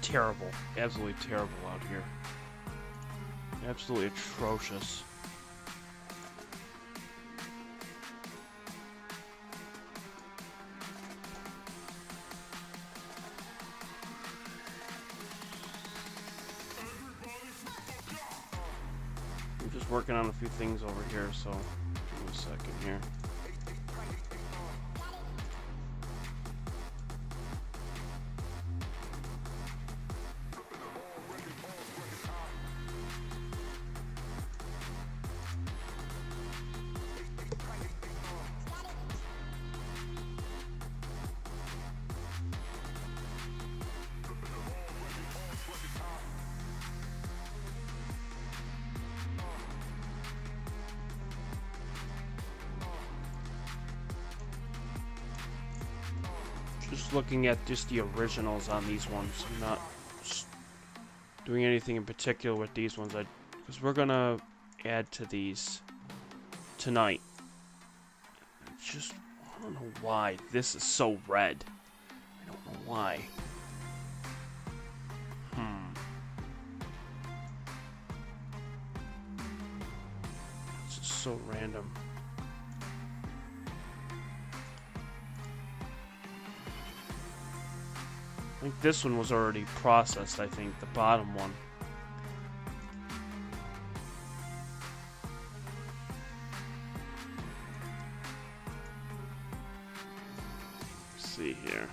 terrible. Absolutely terrible out here. Absolutely atrocious. I'm just working on a few things over here, so give me a second here. Just looking at just the originals on these ones. I'm not doing anything in particular with these ones. Because we're gonna add to these tonight. It's just, I don't know why this is so red. I don't know why. It's just so random. I think this one was already processed, I think, the bottom one. Let's see here.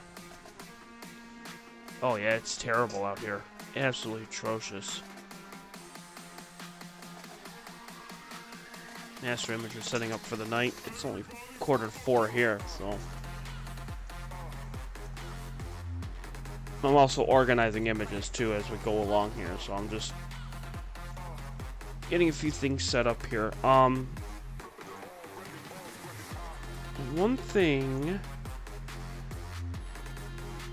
Oh yeah, it's terrible out here. Absolutely atrocious. Astro-Imaging is setting up for the night. It's only 3:45 here, so... I'm also organizing images too as we go along here, so I'm just getting a few things set up here. One thing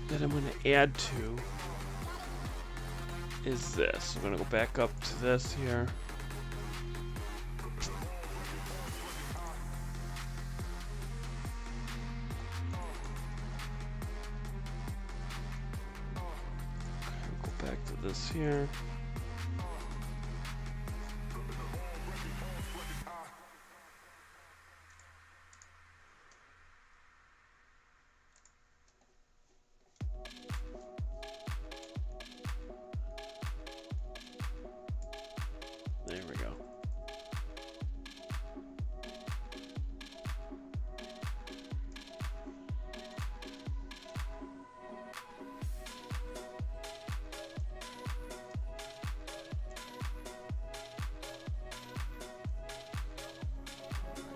that I'm going to add to is this. I'm going to go back up to this here. Back to this here. There we go.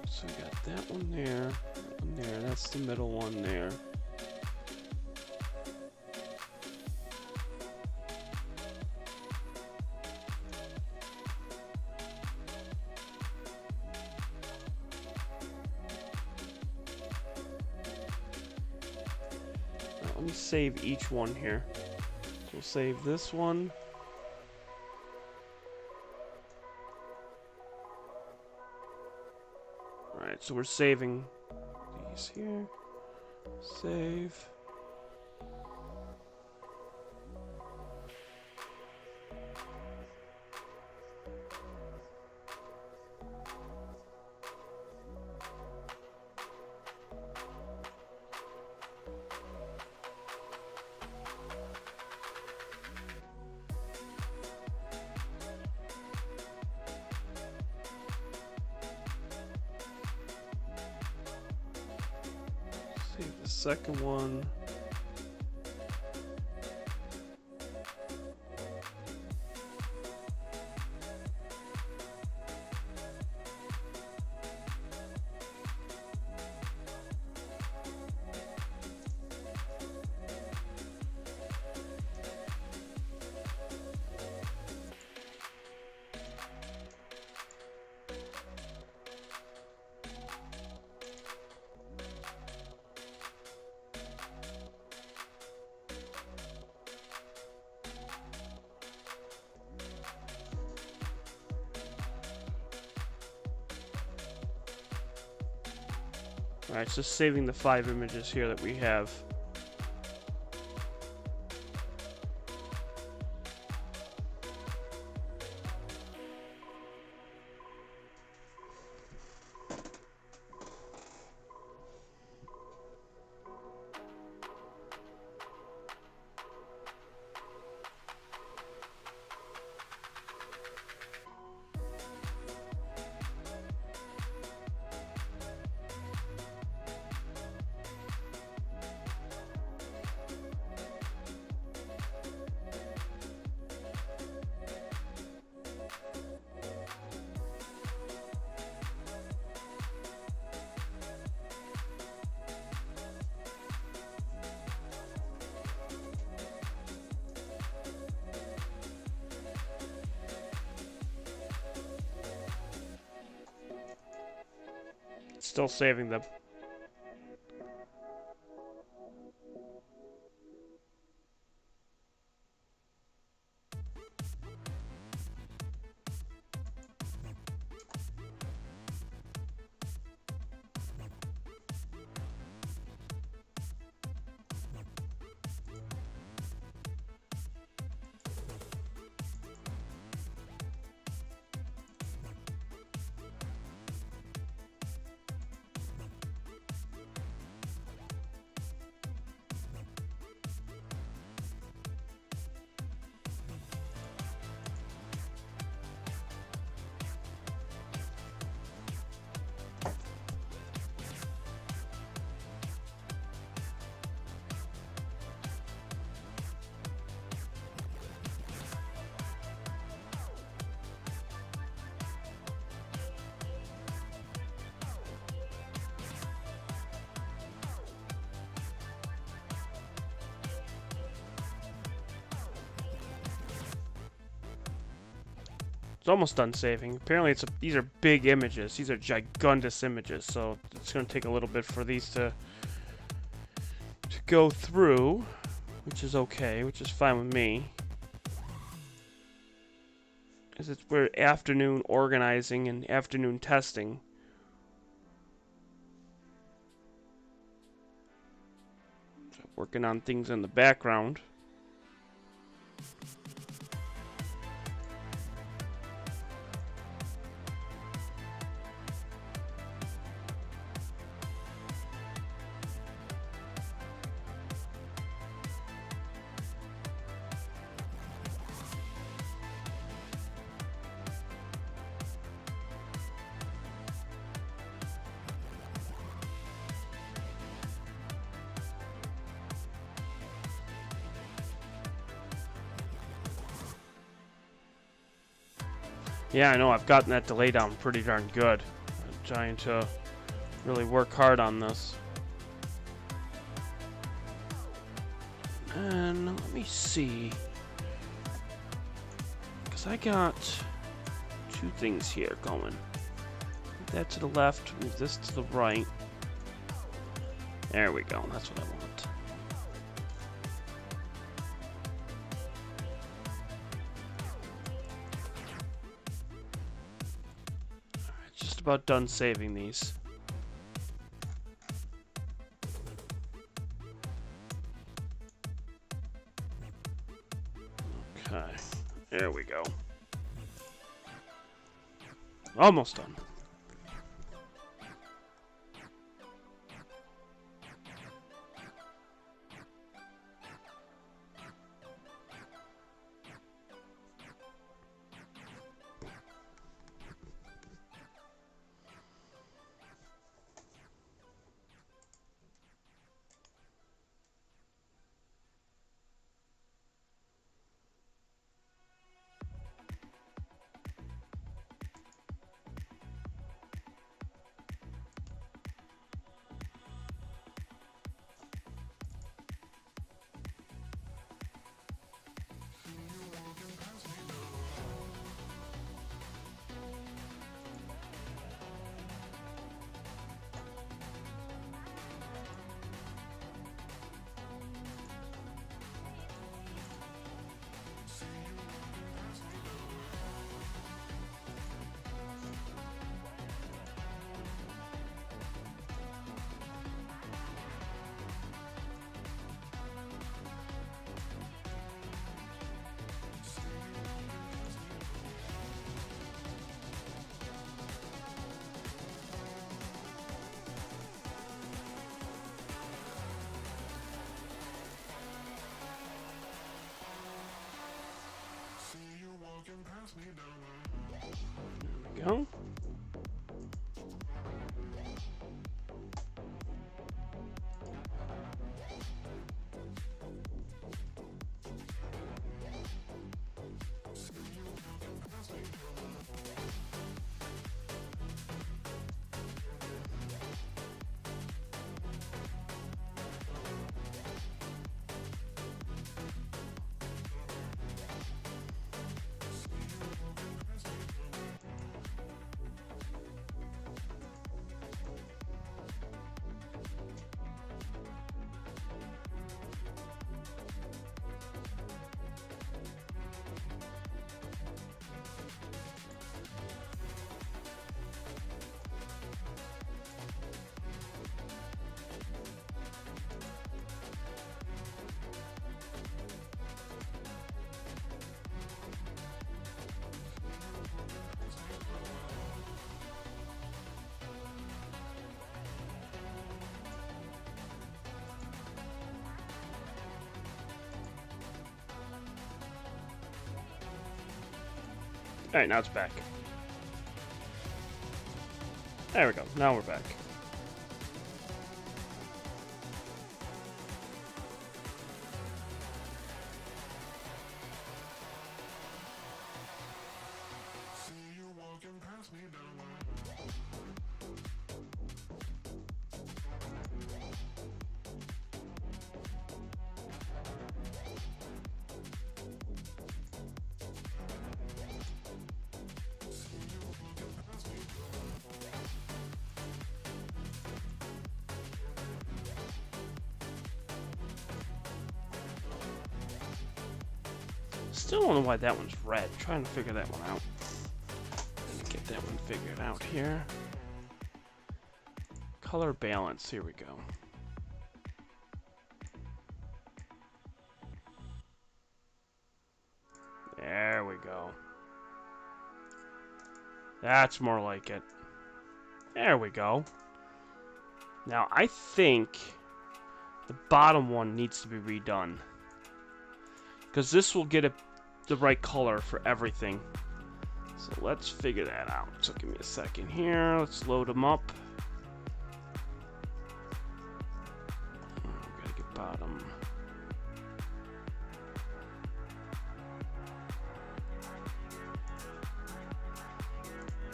So we got that one there, that's the middle one there. Now, let me save each one here. So we'll save this one. Alright, so we're saving these here. Save. Save the second one. Alright, so saving the 5 images here that we have. still saving them. It's almost done saving. Apparently, these are big images. These are gigundous images, so it's going to take a little bit for these to go through, which is okay, which is fine with me. Because we're afternoon organizing and afternoon testing. So working on things in the background. Yeah, I know, I've gotten that delay down pretty darn good. I'm trying to really work hard on this. And let me see. Because I got two things here going. Move that to the left, move this to the right. There we go, that's what I want. About done saving these. Okay, there we go. Almost done. There we go. Alright, now it's back. There we go. Now we're back. Still don't know why that one's red. Trying to figure that one out. Get that one figured out here. Color balance. Here we go. There we go. That's more like it. There we go. Now, I think the bottom one needs to be redone. Because this will get the right color for everything. So let's figure that out. So give me a second here. Let's load them up. Gotta get bottom.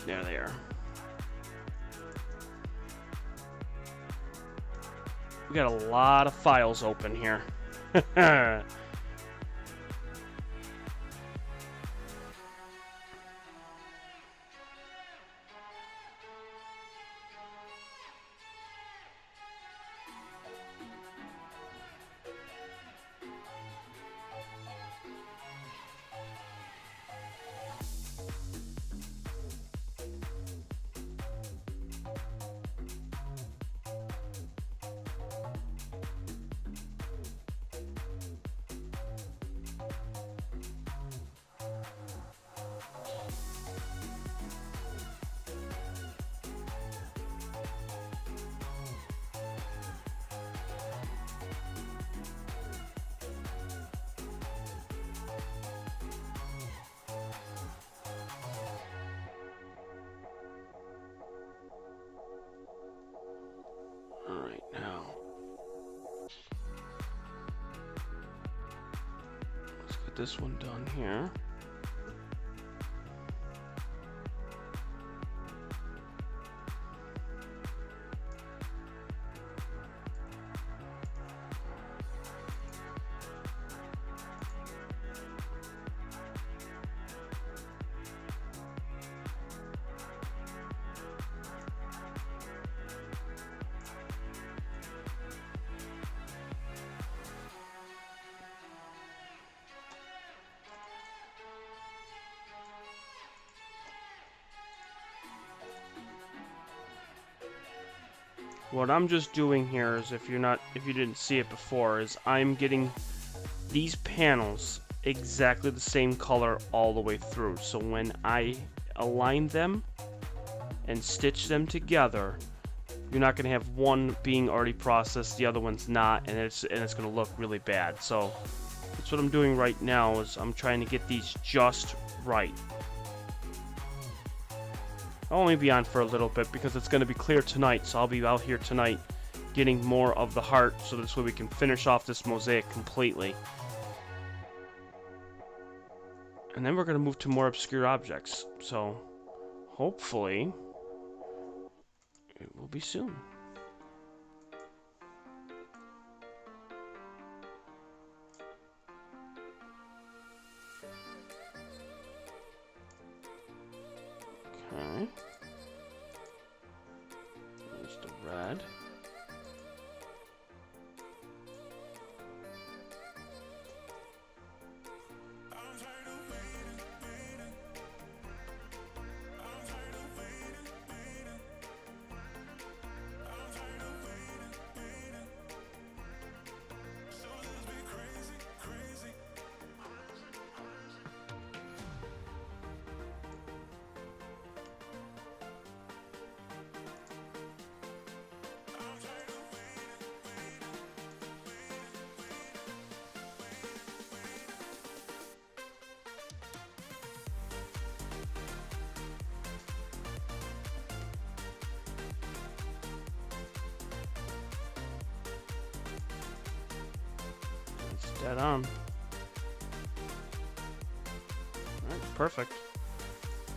There they are. We got a lot of files open here. Alright, now let's get this one done here. What I'm just doing here is, if you didn't see it before, is I'm getting these panels exactly the same color all the way through. So when I align them and stitch them together, you're not going to have one being already processed, the other one's not, and it's going to look really bad. So that's what I'm doing right now, is I'm trying to get these just right. I'll only be on for a little bit because it's going to be clear tonight, so I'll be out here tonight getting more of the heart, so this way we can finish off this mosaic completely. And then we're going to move to more obscure objects, so hopefully it will be soon. Okay. There's the red. that on. Alright, perfect.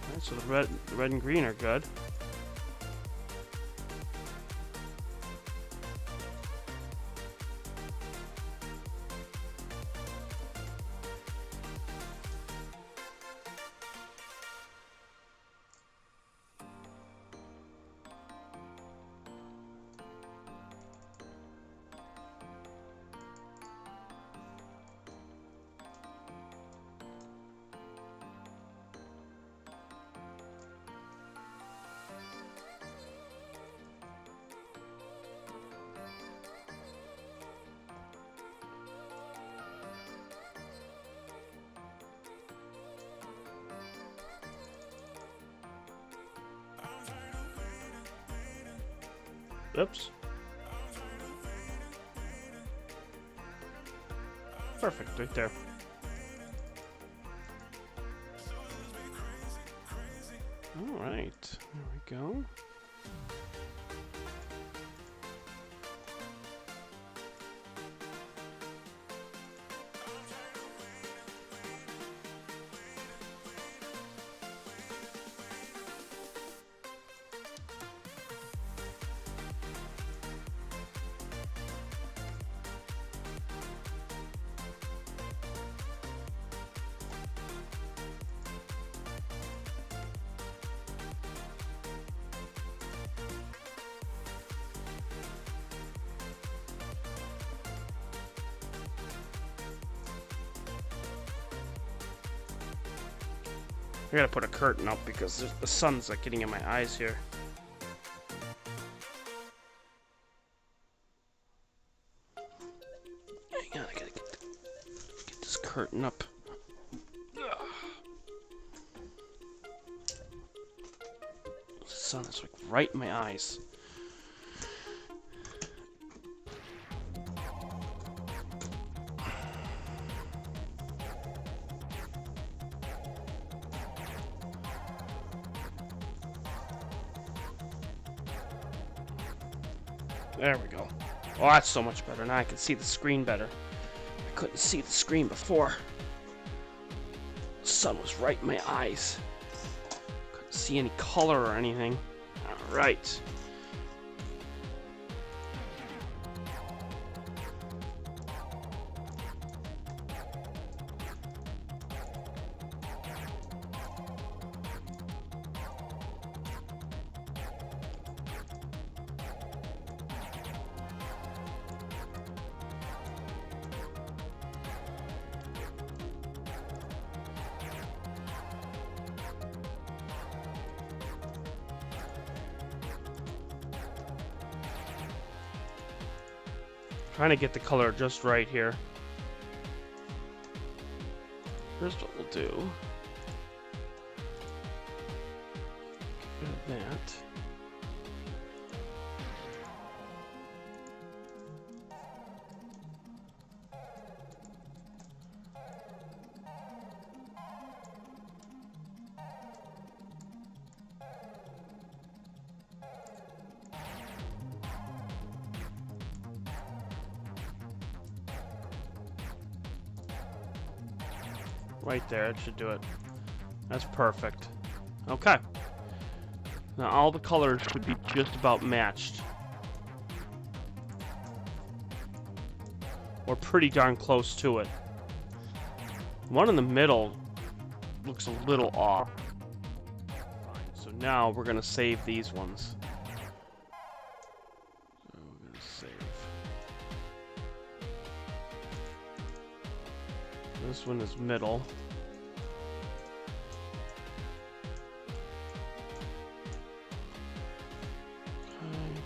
Alright, so the red and green are good. Oops. Perfect, right there. Alright, there we go. I gotta put a curtain up because the sun's like getting in my eyes here. Hang on, I gotta get this curtain up. Ugh. The sun is like right in my eyes. There we go. Oh, that's so much better. Now I can see the screen better. I couldn't see the screen before. The sun was right in my eyes. Couldn't see any color or anything. Alright. Trying to get the color just right here. Here's what we'll do. Get rid of that. Right there, it should do it. That's perfect. Okay. Now all the colors should be just about matched. Or pretty darn close to it. One in the middle looks a little off. So now we're gonna save these ones. So we're gonna save. This one is middle. Okay.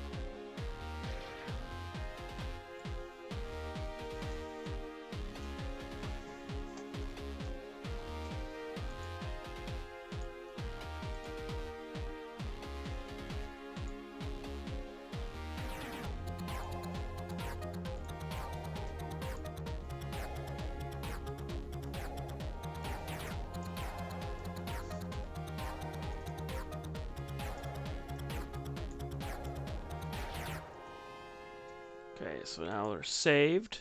Okay, so now they're saved.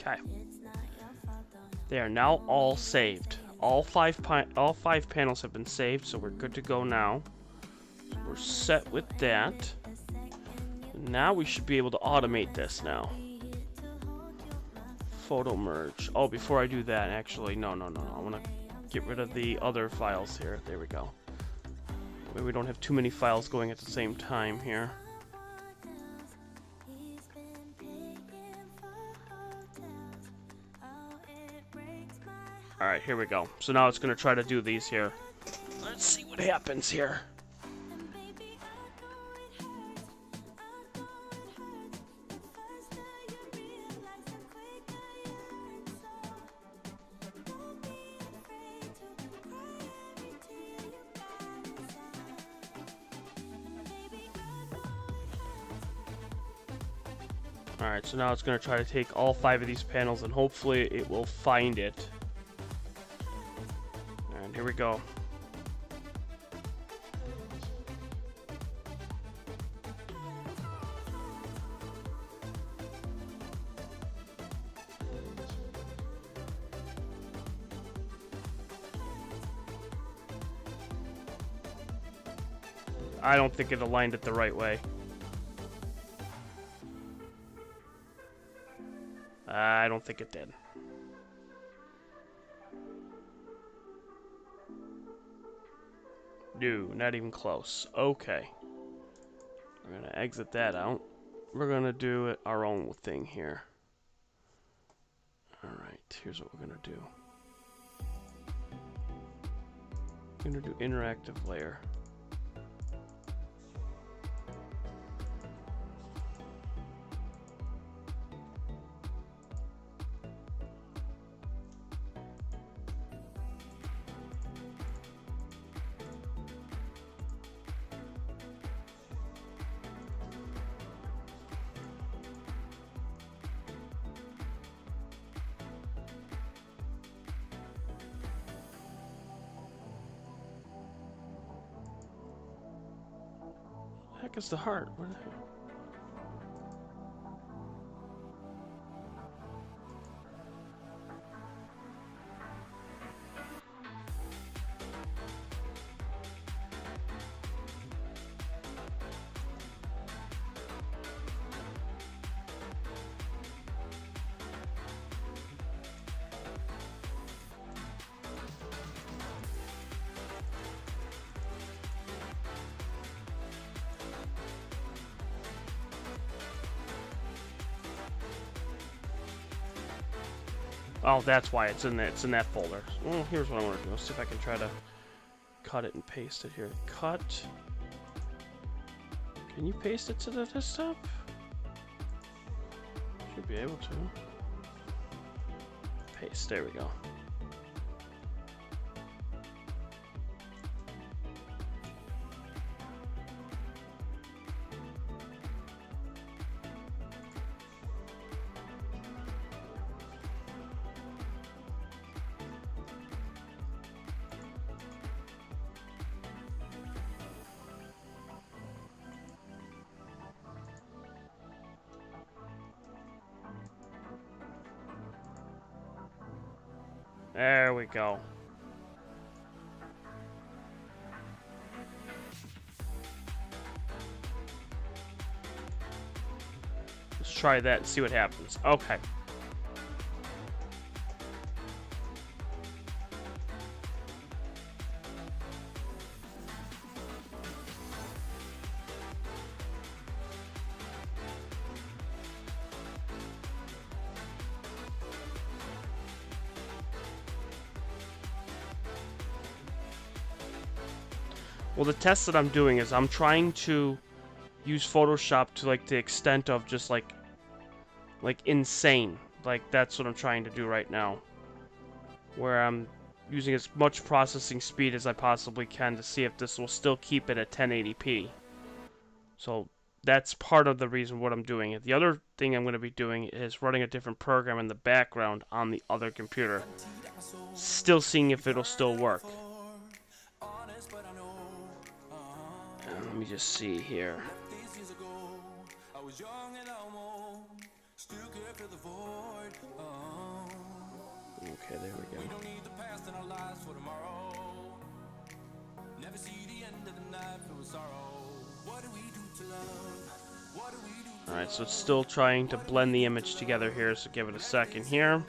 Okay. They are now all saved. All five panels have been saved, so we're good to go now. So we're set with that. Now we should be able to automate this now. Photo merge. Oh, before I do that, actually, no. I want to get rid of the other files here. There we go. Maybe we don't have too many files going at the same time here. Alright, here we go. So now it's going to try to do these here. Let's see what happens here. Alright, so now it's going to try to take all 5 of these panels and hopefully it will find it. And here we go. I don't think it aligned it the right way. I don't think it did. No, not even close. Okay. We're gonna exit that out. We're gonna do it our own thing here. Alright, here's what we're gonna do. We're gonna do interactive layer. What the heck is the heart? Where the heck? Oh, that's why it's in that folder. Well, here's what I want to do. Let's see if I can try to cut it and paste it here. Cut. Can you paste it to the desktop? Should be able to. Paste. There we go. There we go. Let's try that and see what happens. Okay. Well, the test that I'm doing is I'm trying to use Photoshop to like the extent of just like insane. Like that's what I'm trying to do right now. Where I'm using as much processing speed as I possibly can to see if this will still keep it at 1080p. So that's part of the reason what I'm doing. The other thing I'm going to be doing is running a different program in the background on the other computer. Still seeing if it'll still work. Let me just see here. Okay, there we go. Alright, so it's still trying to blend the image together here, so give it a second here.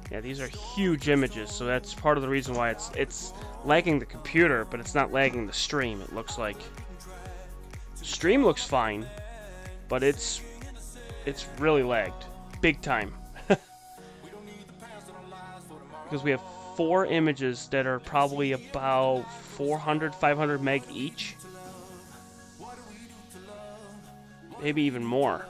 Yeah, these are huge images, so that's part of the reason why it's lagging the computer, but it's not lagging the stream. It looks like stream looks fine, but it's really lagged, big time. Because we have 4 images that are probably about 400, 500 meg each, maybe even more.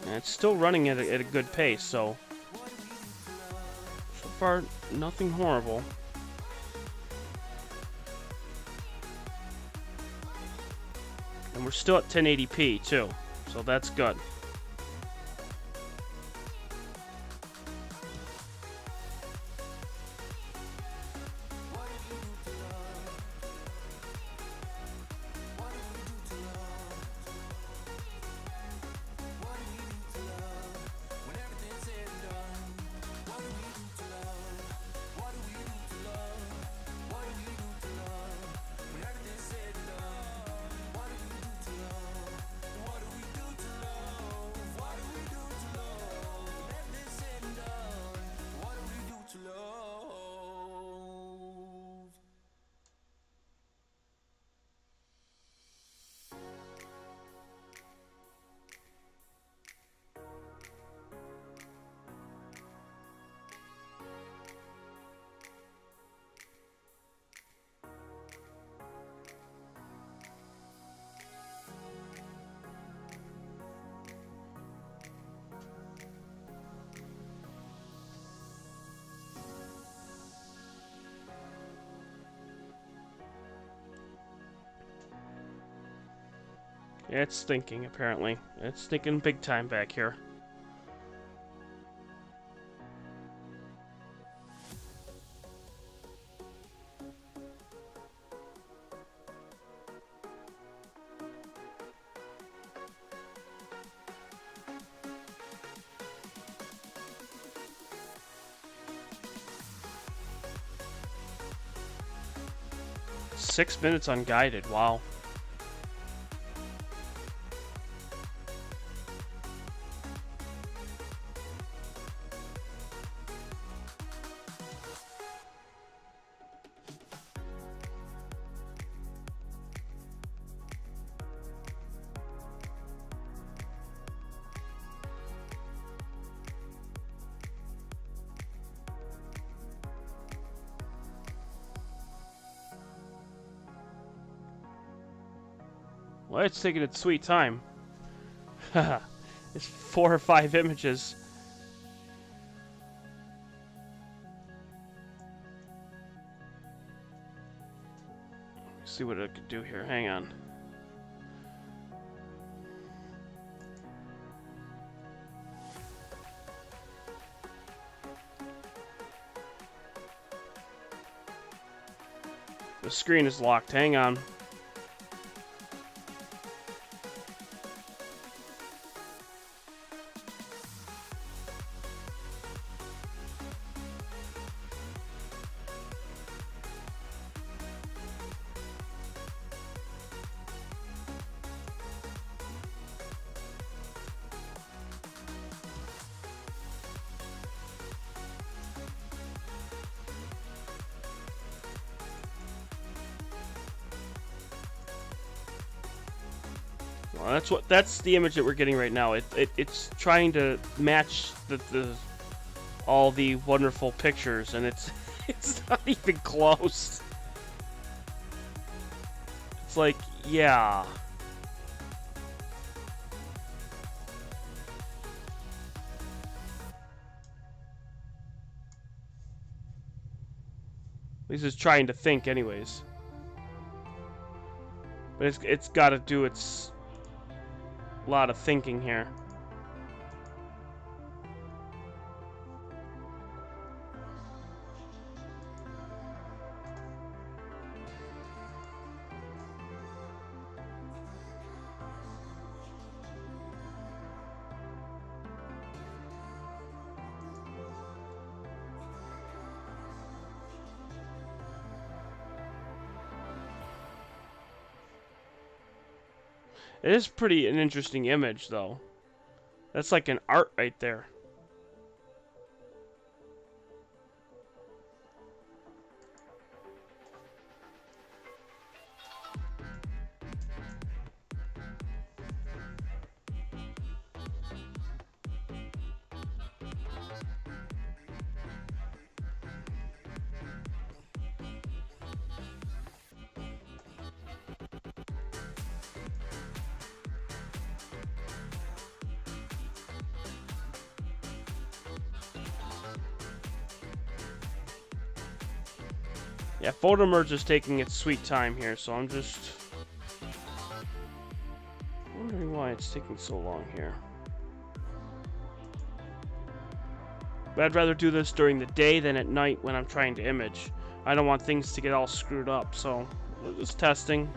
And it's still running at a good pace, so far nothing horrible. And we're still at 1080p too, so that's good. Yeah, it's stinking, apparently. It's stinking big time back here. Six minutes unguided, wow. Well, it's taking its sweet time. Haha, it's 4 or 5 images. Let's see what I could do here. Hang on. The screen is locked. Hang on. Well, that's the image that we're getting right now. It's trying to match all the wonderful pictures, and it's it's not even close. It's like, yeah. At least it's trying to think, anyways. But it's got to do its lot of thinking here. It is an interesting image, though. That's like an art right there. Yeah, photo merge is taking its sweet time here, so I'm just wondering why it's taking so long here. But I'd rather do this during the day than at night when I'm trying to image. I don't want things to get all screwed up, so just testing.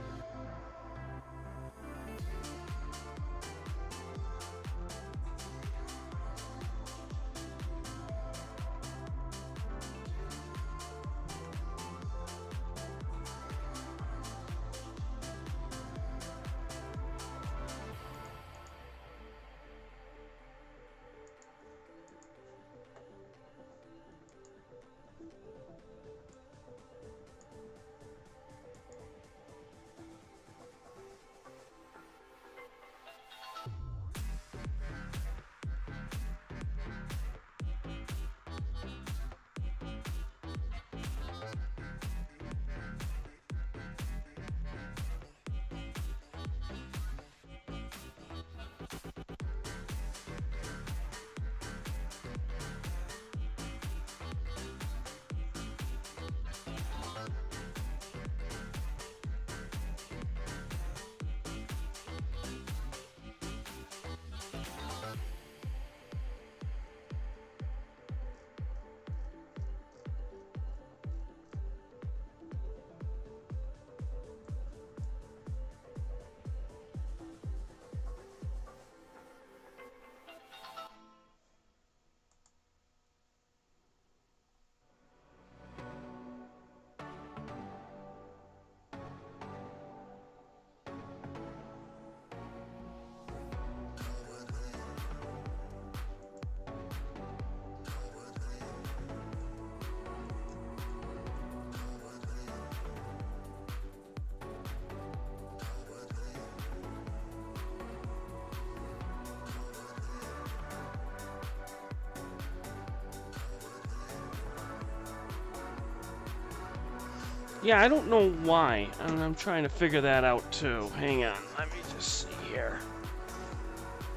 Yeah, I don't know why, and I'm trying to figure that out too. Hang on, let me just see here.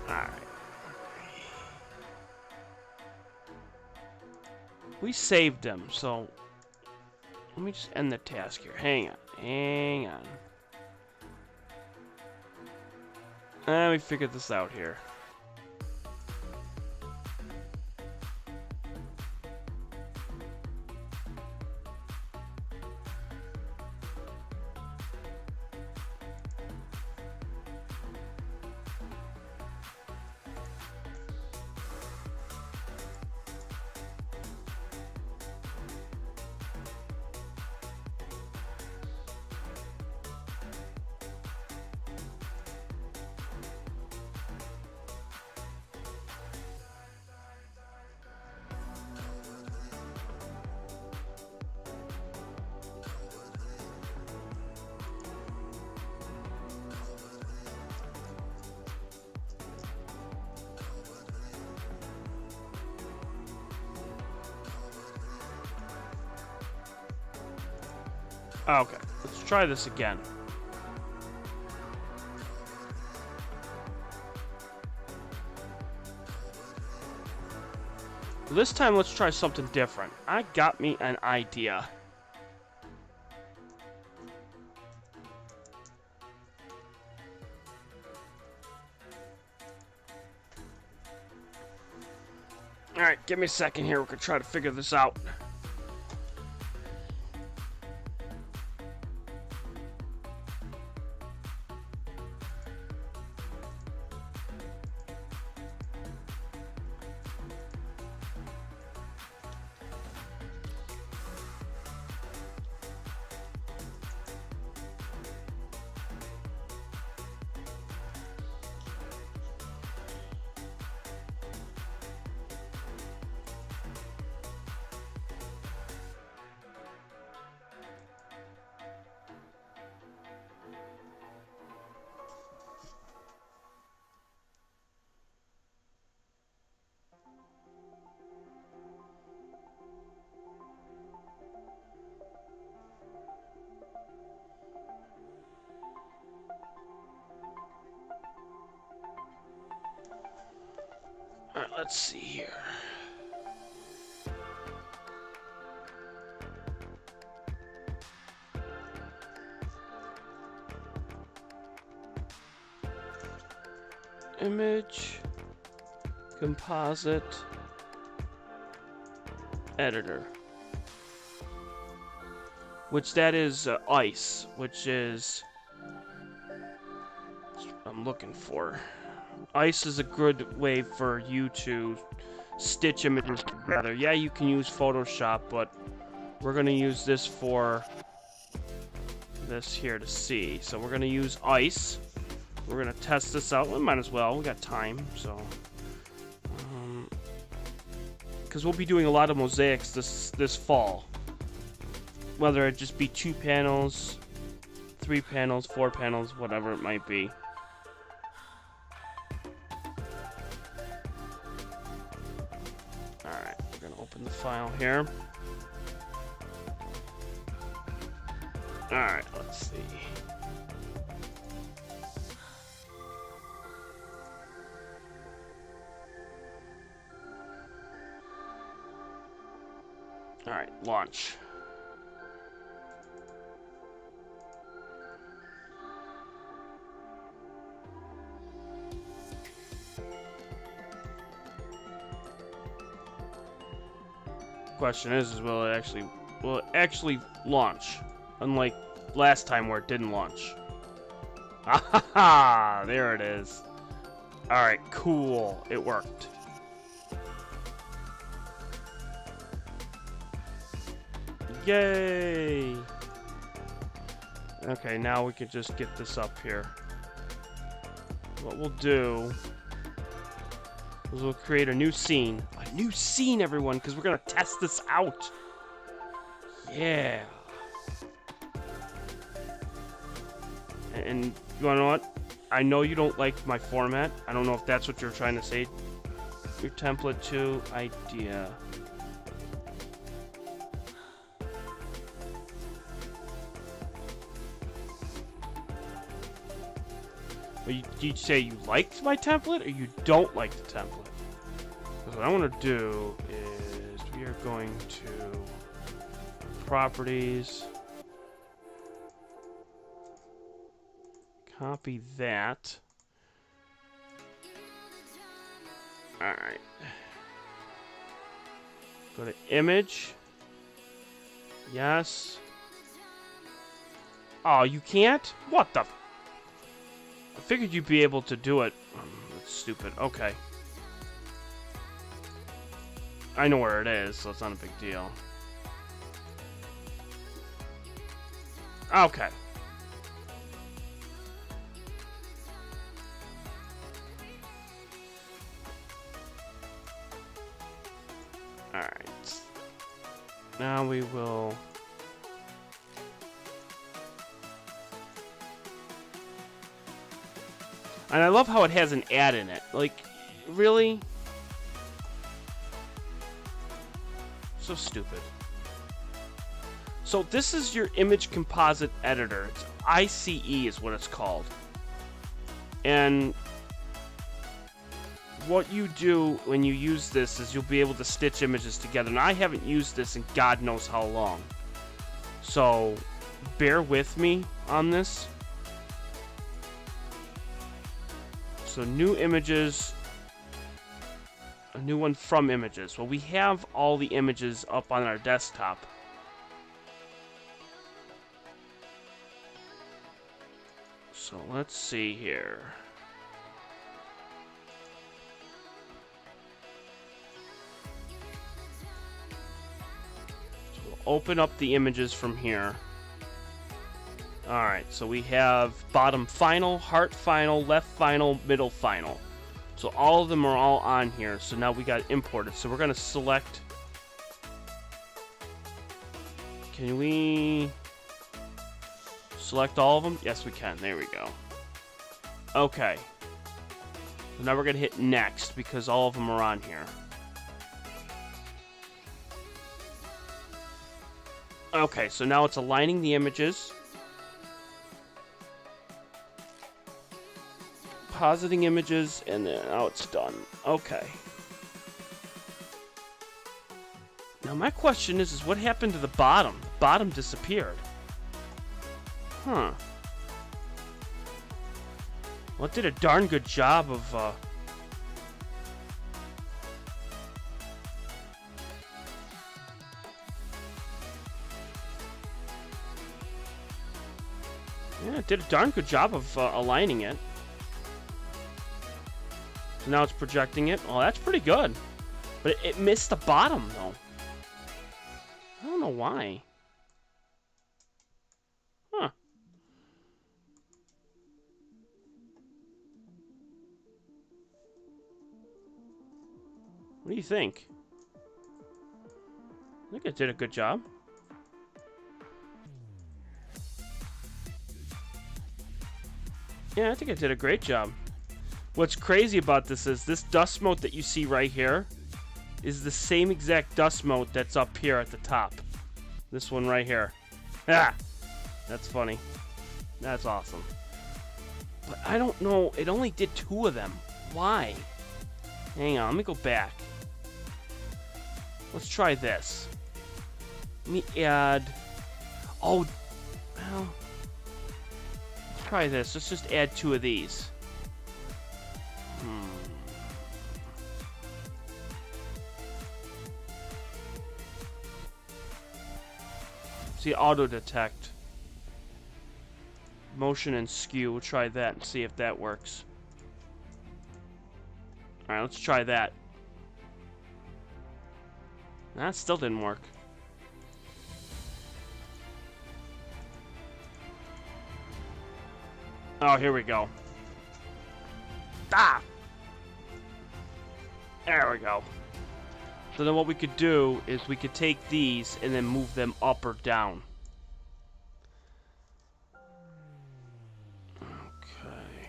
Alright. We saved them, so let me just end the task here. Hang on. Let me figure this out here. Okay, let's try this again. This time, let's try something different. I got me an idea. Alright, give me a second here. We can try to figure this out. Alright, let's see here. Image, composite, editor. Which that is ice, which is... I'm looking for. Ice is a good way for you to stitch images together. Yeah, you can use Photoshop, but we're going to use this for this here to see. So we're going to use ice. We're going to test this out. We might as well. We got time, so... because we'll be doing a lot of mosaics this fall. Whether it just be 2 panels, 3 panels, 4 panels, whatever it might be. Alright, we're gonna open the file here. Alright, let's see. Alright, launch. Question is will it actually launch? Unlike last time where it didn't launch. Ah, there it is. Alright, cool. It worked. Yay! Okay, now we can just get this up here. What we'll do is we'll create a new scene. A new scene, everyone, because we're going to test this out. Yeah. And you want to know what? I know you don't like my format. I don't know if that's what you're trying to say. Your template to idea. Do you say you liked my template or you don't like the template? Because what I want to do is we are going to properties, copy that. Alright. Go to image. Yes. Oh, you can't? What the? I figured you'd be able to do it. That's stupid. Okay. I know where it is, so it's not a big deal. Okay. Alright. Now we will... And I love how it has an ad in it. Like, really? So stupid. So So this is your image composite editor. It's ICE is what it's called. And what you do when you use this is you'll be able to stitch images together. And I haven't used this in God knows how long. So bear with me on this. So new images, a new one from images. Well, we have all the images up on our desktop. So let's see here. So we'll open up the images from here. Alright, so we have bottom final, heart final, left final, middle final. So all of them are all on here. So now we got imported. So we're going to select. Can we select all of them? Yes, we can. There we go. Okay. So now we're going to hit next because all of them are on here. Okay, so now it's aligning the images. Positing images, and then now it's done. Okay. Now my question is what happened to the bottom? The bottom disappeared. Huh. Well, it did a darn good job of, yeah, it did a darn good job of aligning it. So now it's projecting it. Oh, that's pretty good. But it missed the bottom, though. I don't know why. Huh. What do you think? I think it did a good job. Yeah, I think it did a great job. What's crazy about this is this dust mote that you see right here is the same exact dust mote that's up here at the top. This one right here. Ah! That's funny. That's awesome. But I don't know. It only did 2 of them. Why? Hang on. Let me go back. Let's try this. Let me add... Oh, well... Let's try this. Let's just add 2 of these. See, auto detect, motion and skew. We'll try that and see if that works. All right, let's try that. That still didn't work. Oh, here we go. Ah! There we go. So then what we could do is we could take these and then move them up or down. Okay.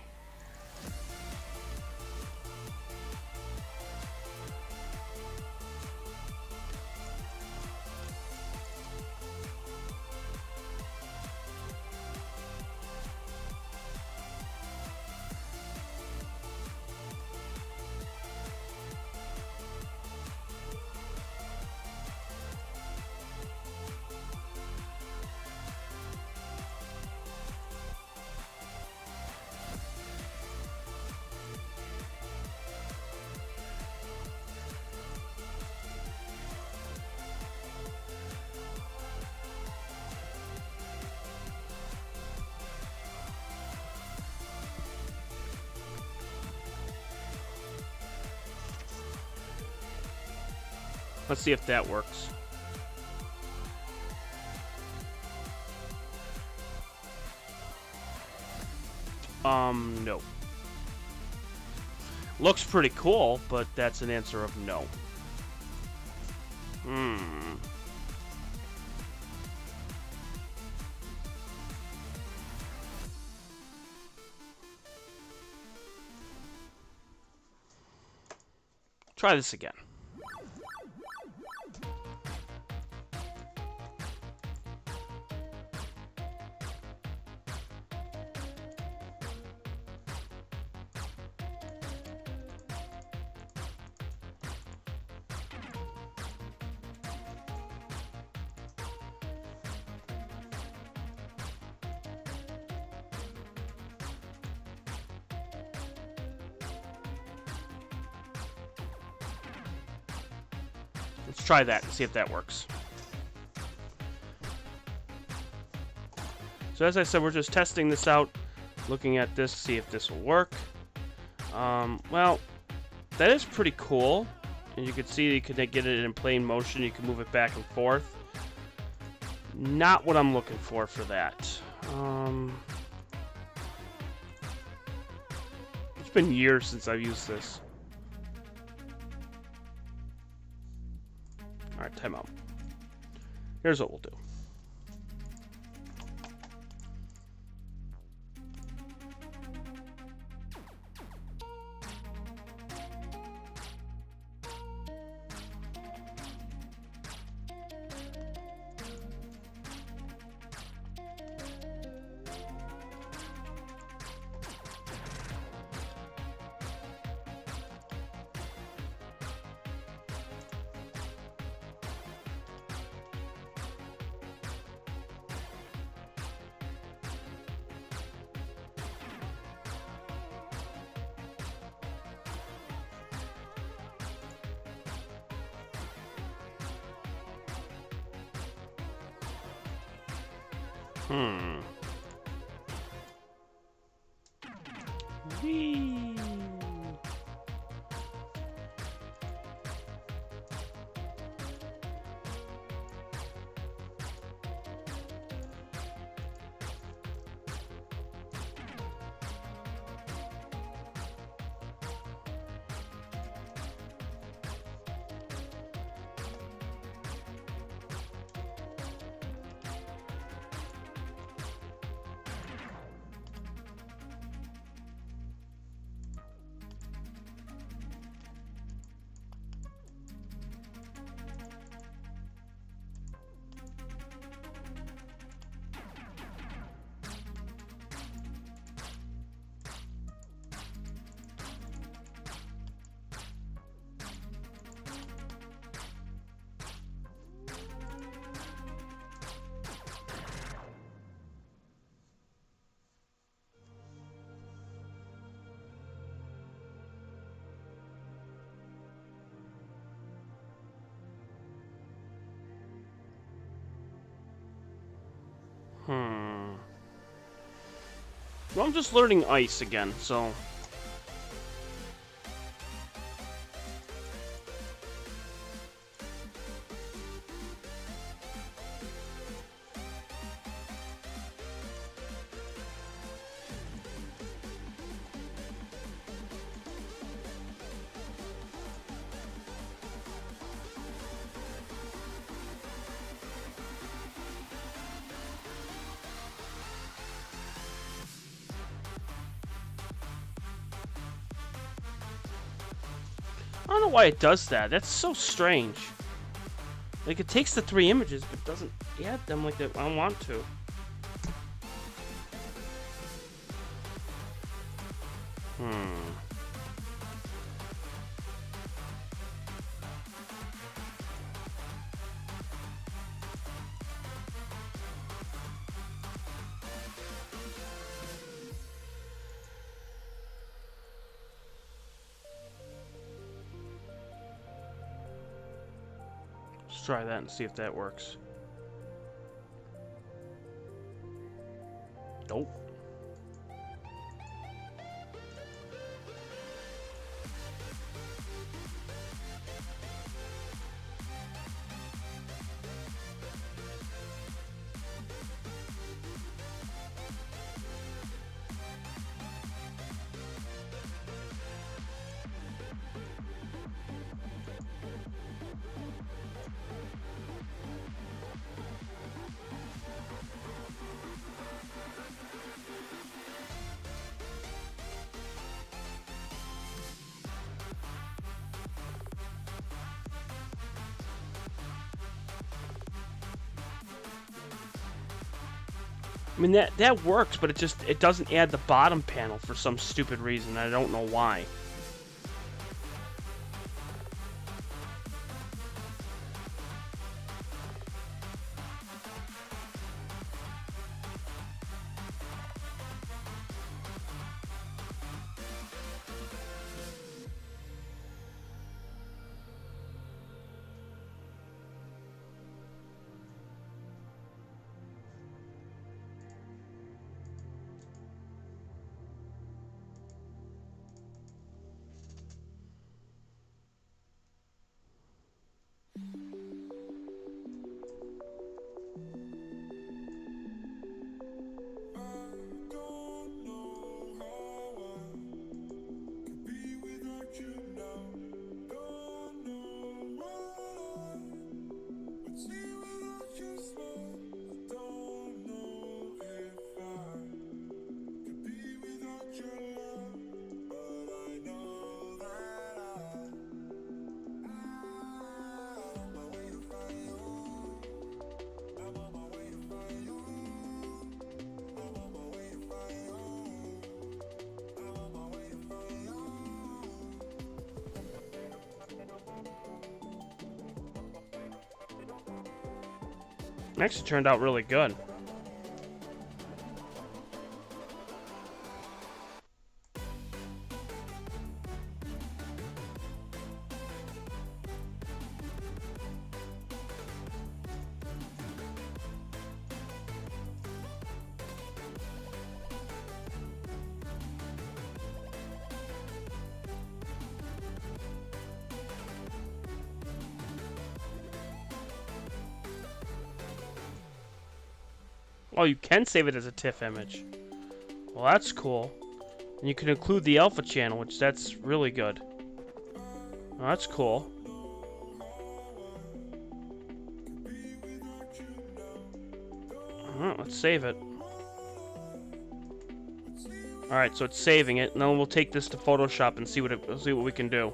Let's see if that works. No. Looks pretty cool, but that's an answer of no. Try this again. Let's try that and see if that works. So as I said, we're just testing this out, looking at this, see if this will work. Well, that is pretty cool. And you can see you can get it in plane motion. You can move it back and forth. Not what I'm looking for that. It's been years since I've used this. Alright, time out. Here's what we'll do. Whee. Well, I'm just learning ice again, so... I don't know why it does that. That's so strange. Like, it takes the 3 images, but doesn't add them like I want to. Let's try that and see if that works. Nope. I mean, that works, but it doesn't add the bottom panel for some stupid reason. I don't know why. It actually turned out really good. Oh, you can save it as a TIFF image. Well, that's cool. And you can include the alpha channel, which that's really good. Oh, that's cool. Alright, let's save it. Alright, so it's saving it, and then we'll take this to Photoshop and see what we can do.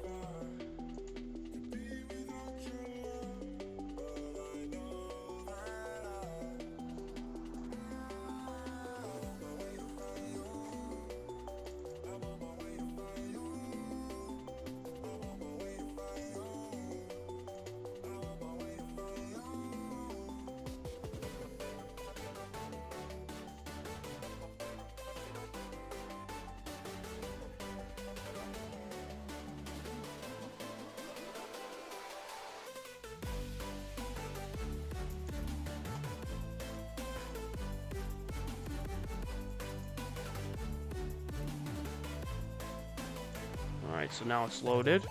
Alright, so now it's loaded.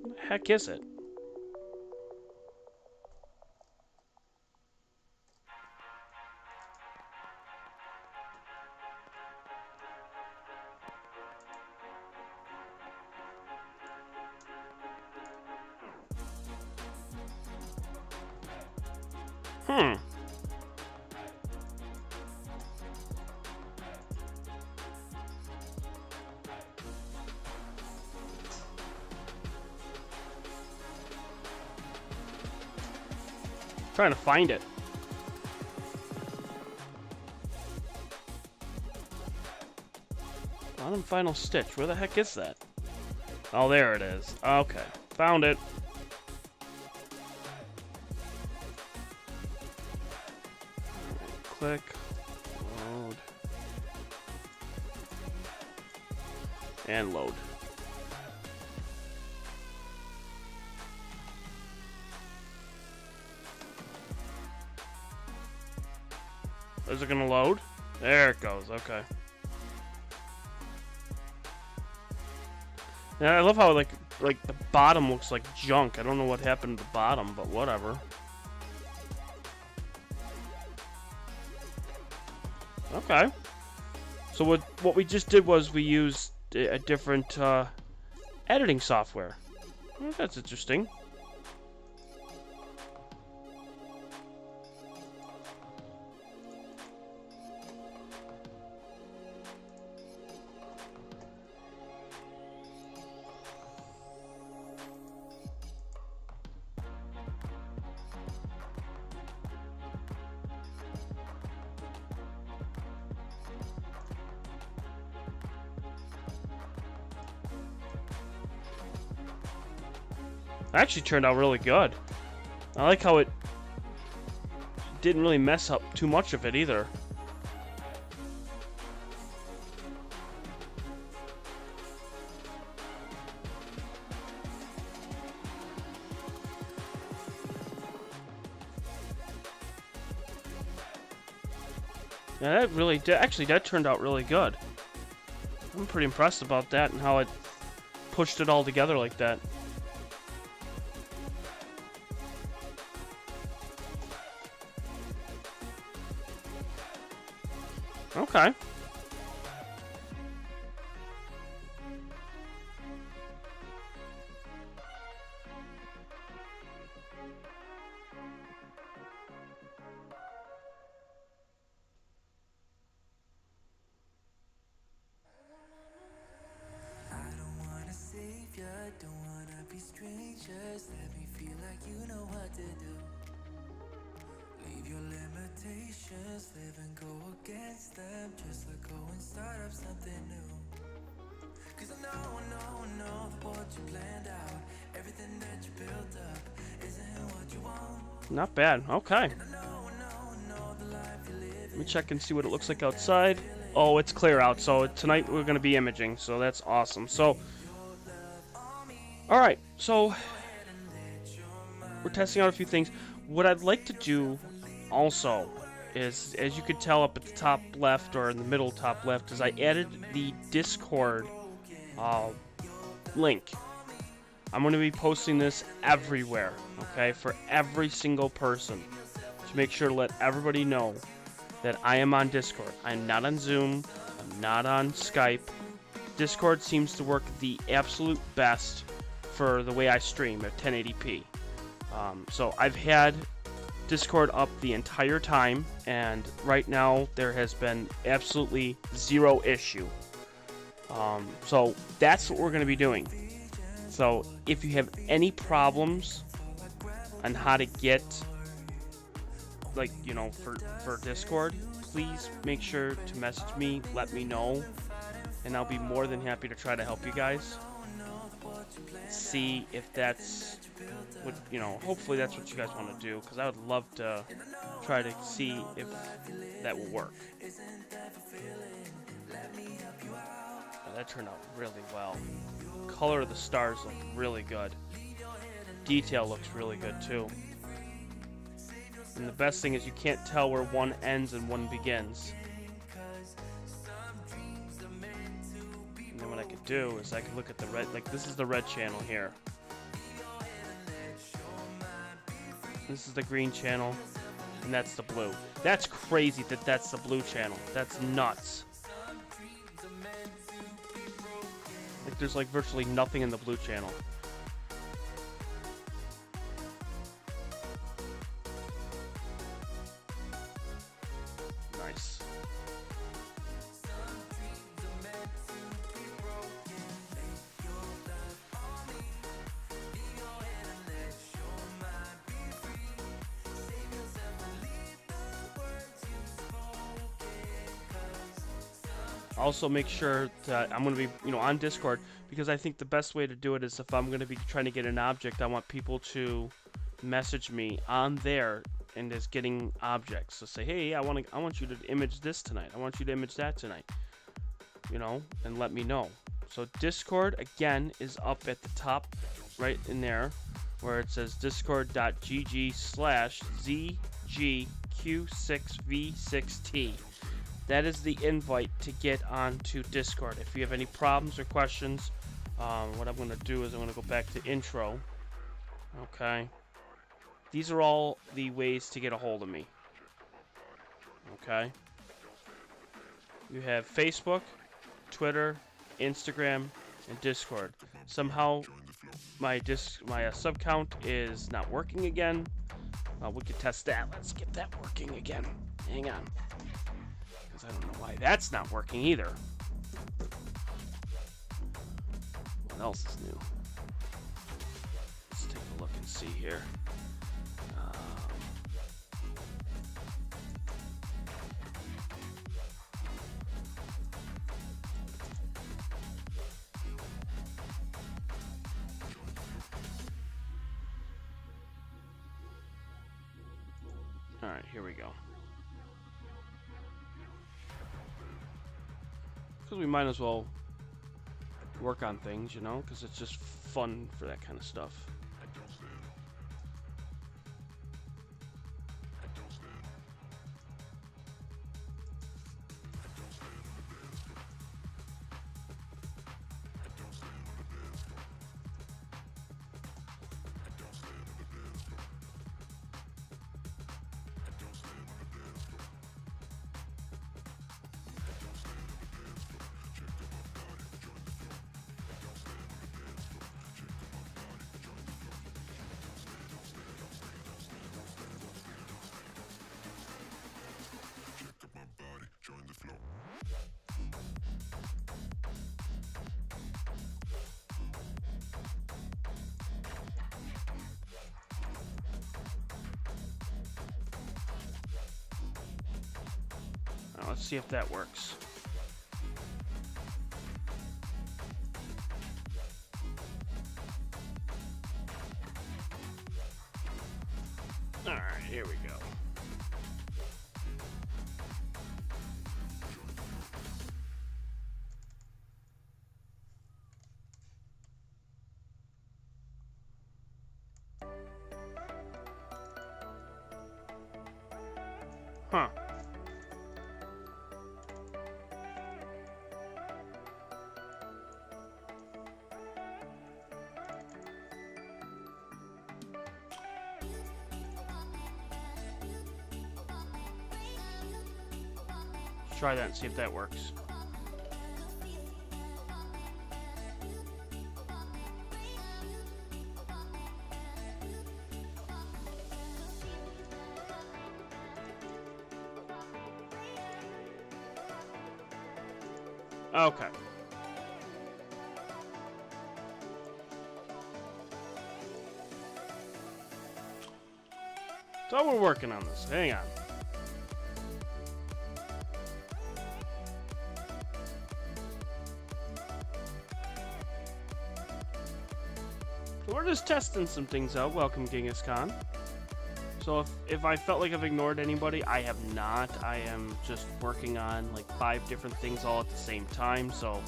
What the heck is it? Trying to find it. Bottom final stitch. Where the heck is that? Oh, there it is. Okay. Found it. Click. Load. And load. Is it gonna load? There it goes, okay. Yeah, I love how like the bottom looks like junk. I don't know what happened to the bottom, but whatever. Okay. So what we just did was we used a different editing software. Well, that's interesting. Actually turned out really good. I like how it didn't really mess up too much of it either. Yeah, that really did. Actually, that turned out really good. I'm pretty impressed about that and how it pushed it all together like that. Okay. Don't wanna be strangers. Let me feel like you Not bad. Okay. Let me check and see what it looks like outside. Oh, it's clear out. So tonight we're going to be imaging. So that's awesome. So, all right. So we're testing out a few things. What I'd like to do also is, as you could tell up at the top left or in the middle top left, is I added the Discord link. I'm going to be posting this everywhere, okay, for every single person, to make sure to let everybody know that I am on Discord. I'm not on Zoom. I'm not on Skype. Discord seems to work the absolute best for the way I stream at 1080p. So I've had Discord up the entire time, and right now there has been absolutely zero issue. So that's what we're going to be doing. So if you have any problems on how to get, like, you know, for Discord, please make sure to message me, let me know, and I'll be more than happy to try to help you guys. See if that's what, you know, hopefully that's what you guys want to do, because I would love to try to see if that will work. Oh, that turned out really well. Color of the stars look really good. Detail looks really good too. And the best thing is you can't tell where one ends and one begins. And then what I could do is I could look at the red, like this is the red channel here. This is the green channel, and that's the blue. That's crazy that that's the blue channel. That's nuts. Like there's like virtually nothing in the blue channel. Nice. Also make sure that I'm going to be, you know, on Discord, because I think the best way to do it is if I'm going to be trying to get an object, I want people to message me on there and is getting objects. So say, hey, I want you to image this tonight. I want you to image that tonight. You know, and let me know. So Discord again is up at the top right in there where it says discord.gg/ZGQ6V6T. That is the invite to get onto Discord. If you have any problems or questions, what I'm going to do is I'm going to go back to intro. Okay. These are all the ways to get a hold of me. Okay. You have Facebook, Twitter, Instagram, and Discord. Somehow my sub count is not working again. We could test that. Let's get that working again. Hang on. I don't know why that's not working either. What else is new? Let's take a look and see here. Alright, here we go. Because we might as well work on things, you know, because it's just fun for that kind of stuff. let's see if that works. Alright, here we go. Huh. Let's try that and see if that works. Okay. So we're working on this. Hang on. So we're just testing some things out. Welcome, Genghis Khan. So if I felt like I've ignored anybody, I have not. I am just working on like 5 different things all at the same time. So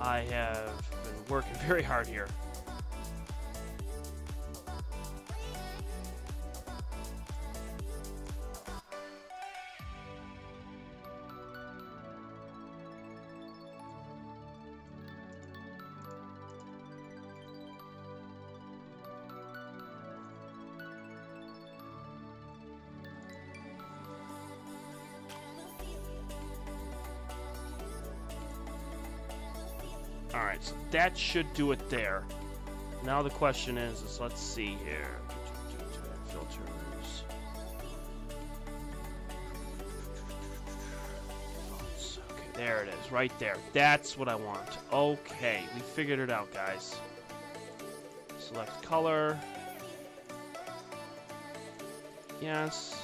I have been working very hard here. Alright, so that should do it there. Now the question is let's see here. Filters. Okay, there it is, right there. That's what I want. Okay, we figured it out, guys. Select color. Yes.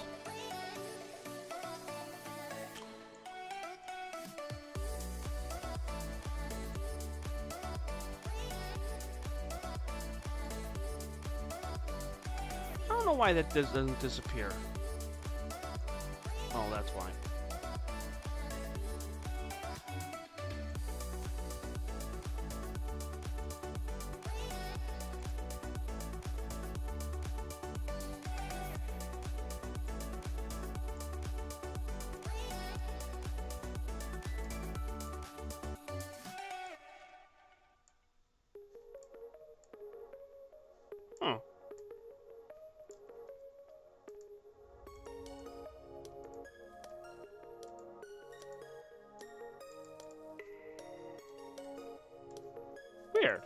I don't know why that doesn't disappear. Oh, that's why. Huh. Weird.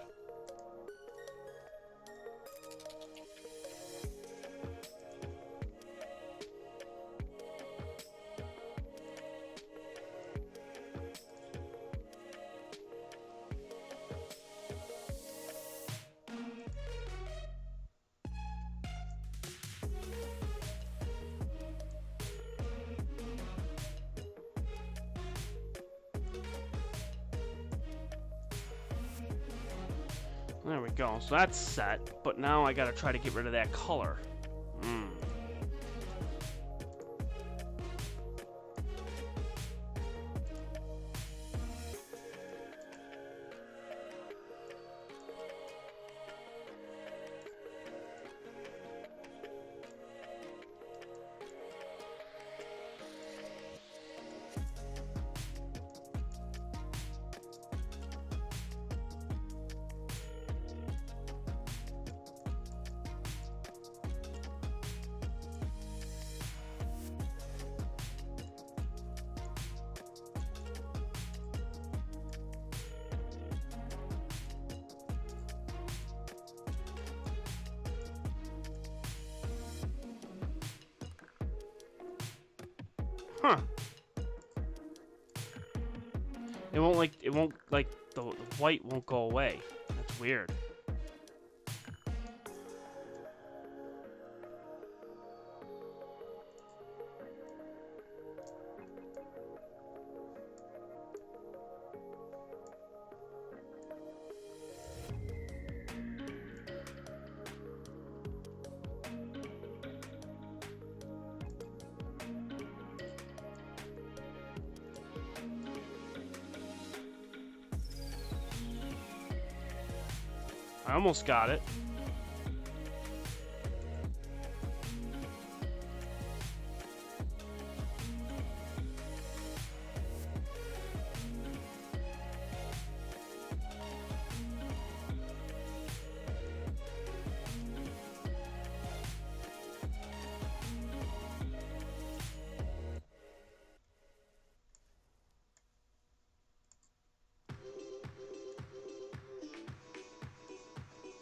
There we go. So that's set, but now I gotta try to get rid of that color. Huh. It won't like the white won't go away. That's weird. I almost got it.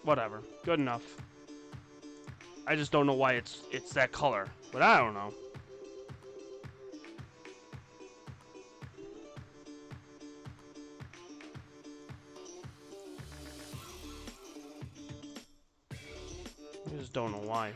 Whatever. Good enough. I just don't know why it's that color. But I don't know. I just don't know why.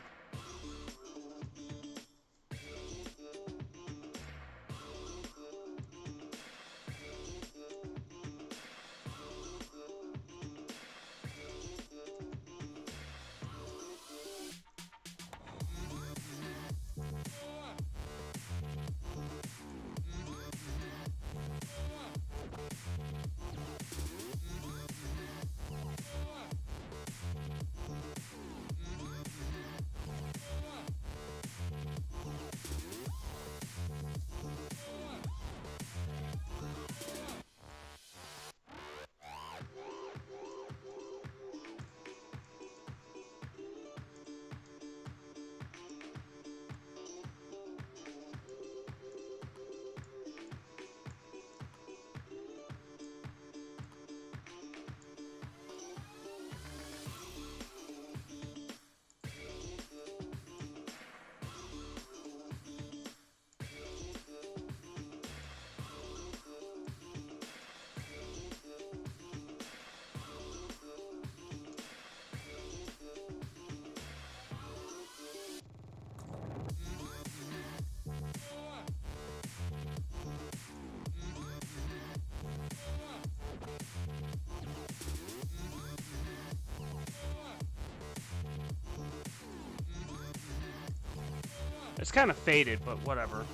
It's kind of faded, but whatever.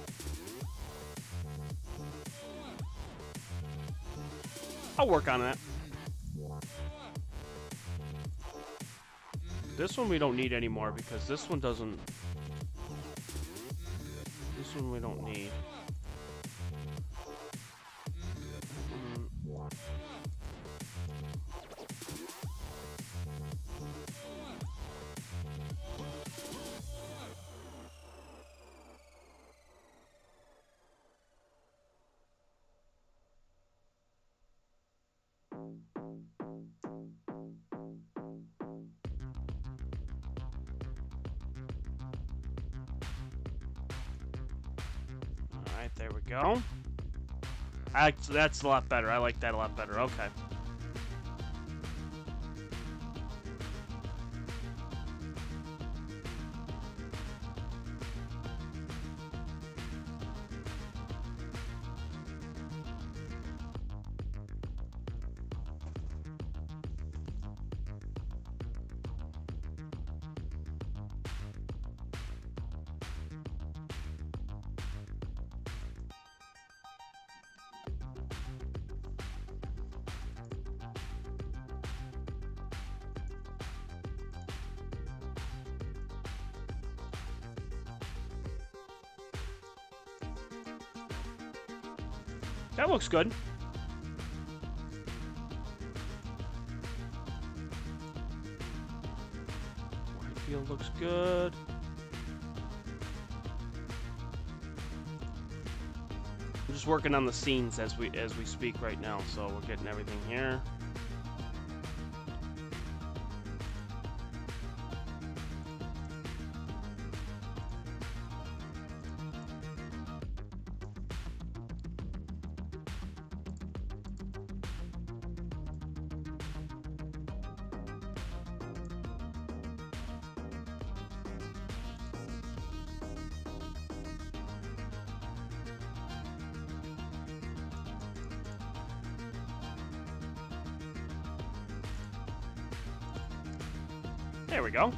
I'll work on that. This one we don't need anymore because this one doesn't... This one we don't need. Alright, there we go. That's a lot better. I like that a lot better. Okay. That looks good. White field looks good. I'm just working on the scenes as we speak right now, so we're getting everything here. There we go.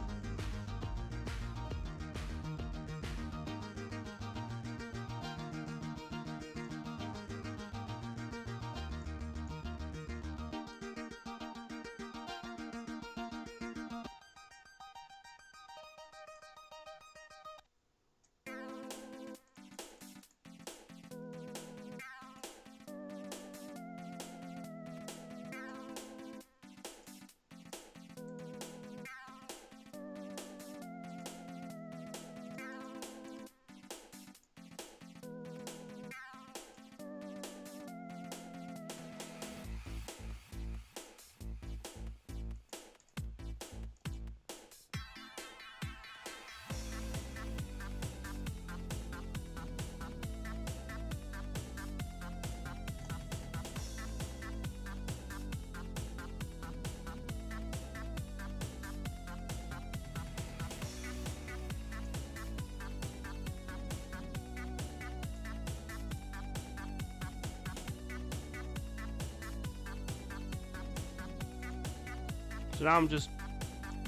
So now I'm just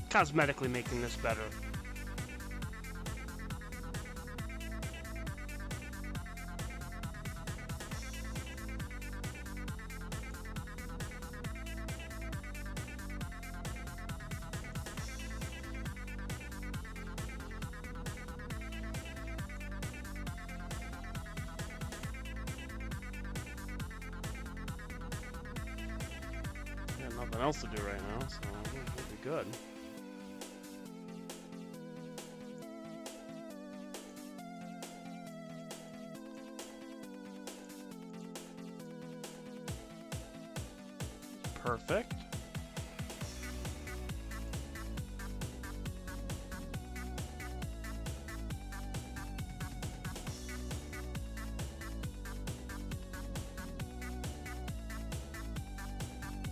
cosmetically making this better. Got nothing else to do right now, so we'll be good. Perfect.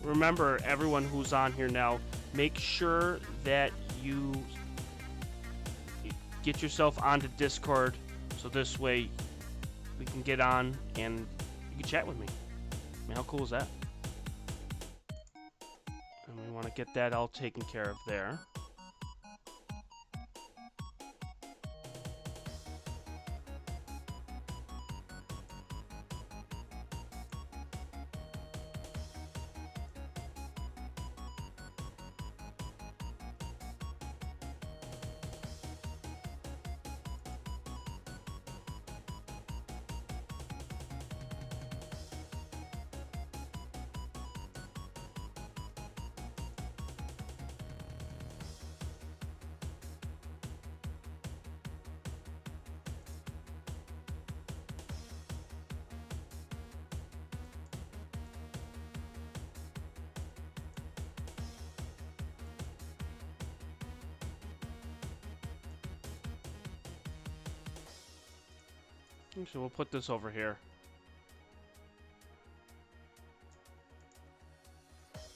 Remember, everyone who's on here now, make sure that you get yourself onto Discord, so this way we can get on and you can chat with me. I mean, how cool is that? And we want to get that all taken care of there. So we'll put this over here.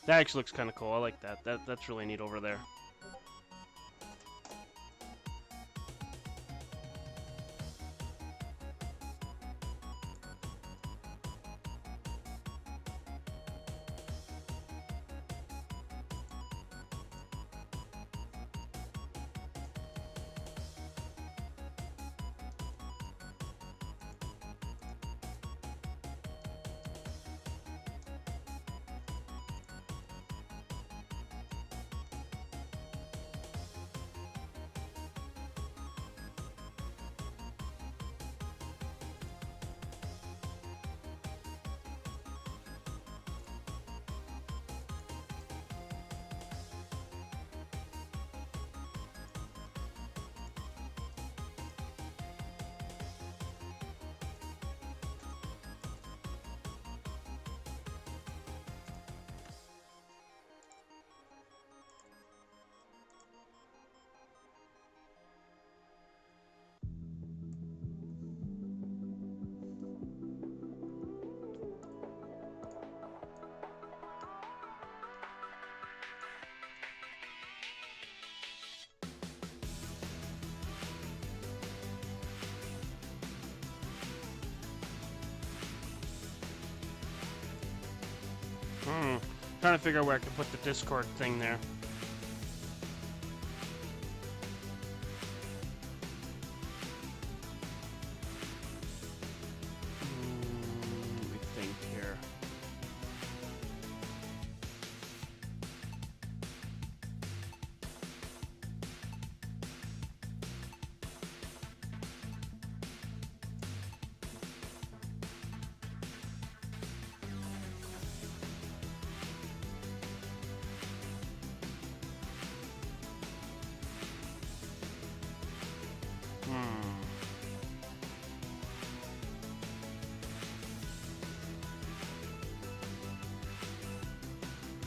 That actually looks kind of cool. I like that. That's really neat over there. Trying to figure out where I can put the Discord thing there. Let me think here.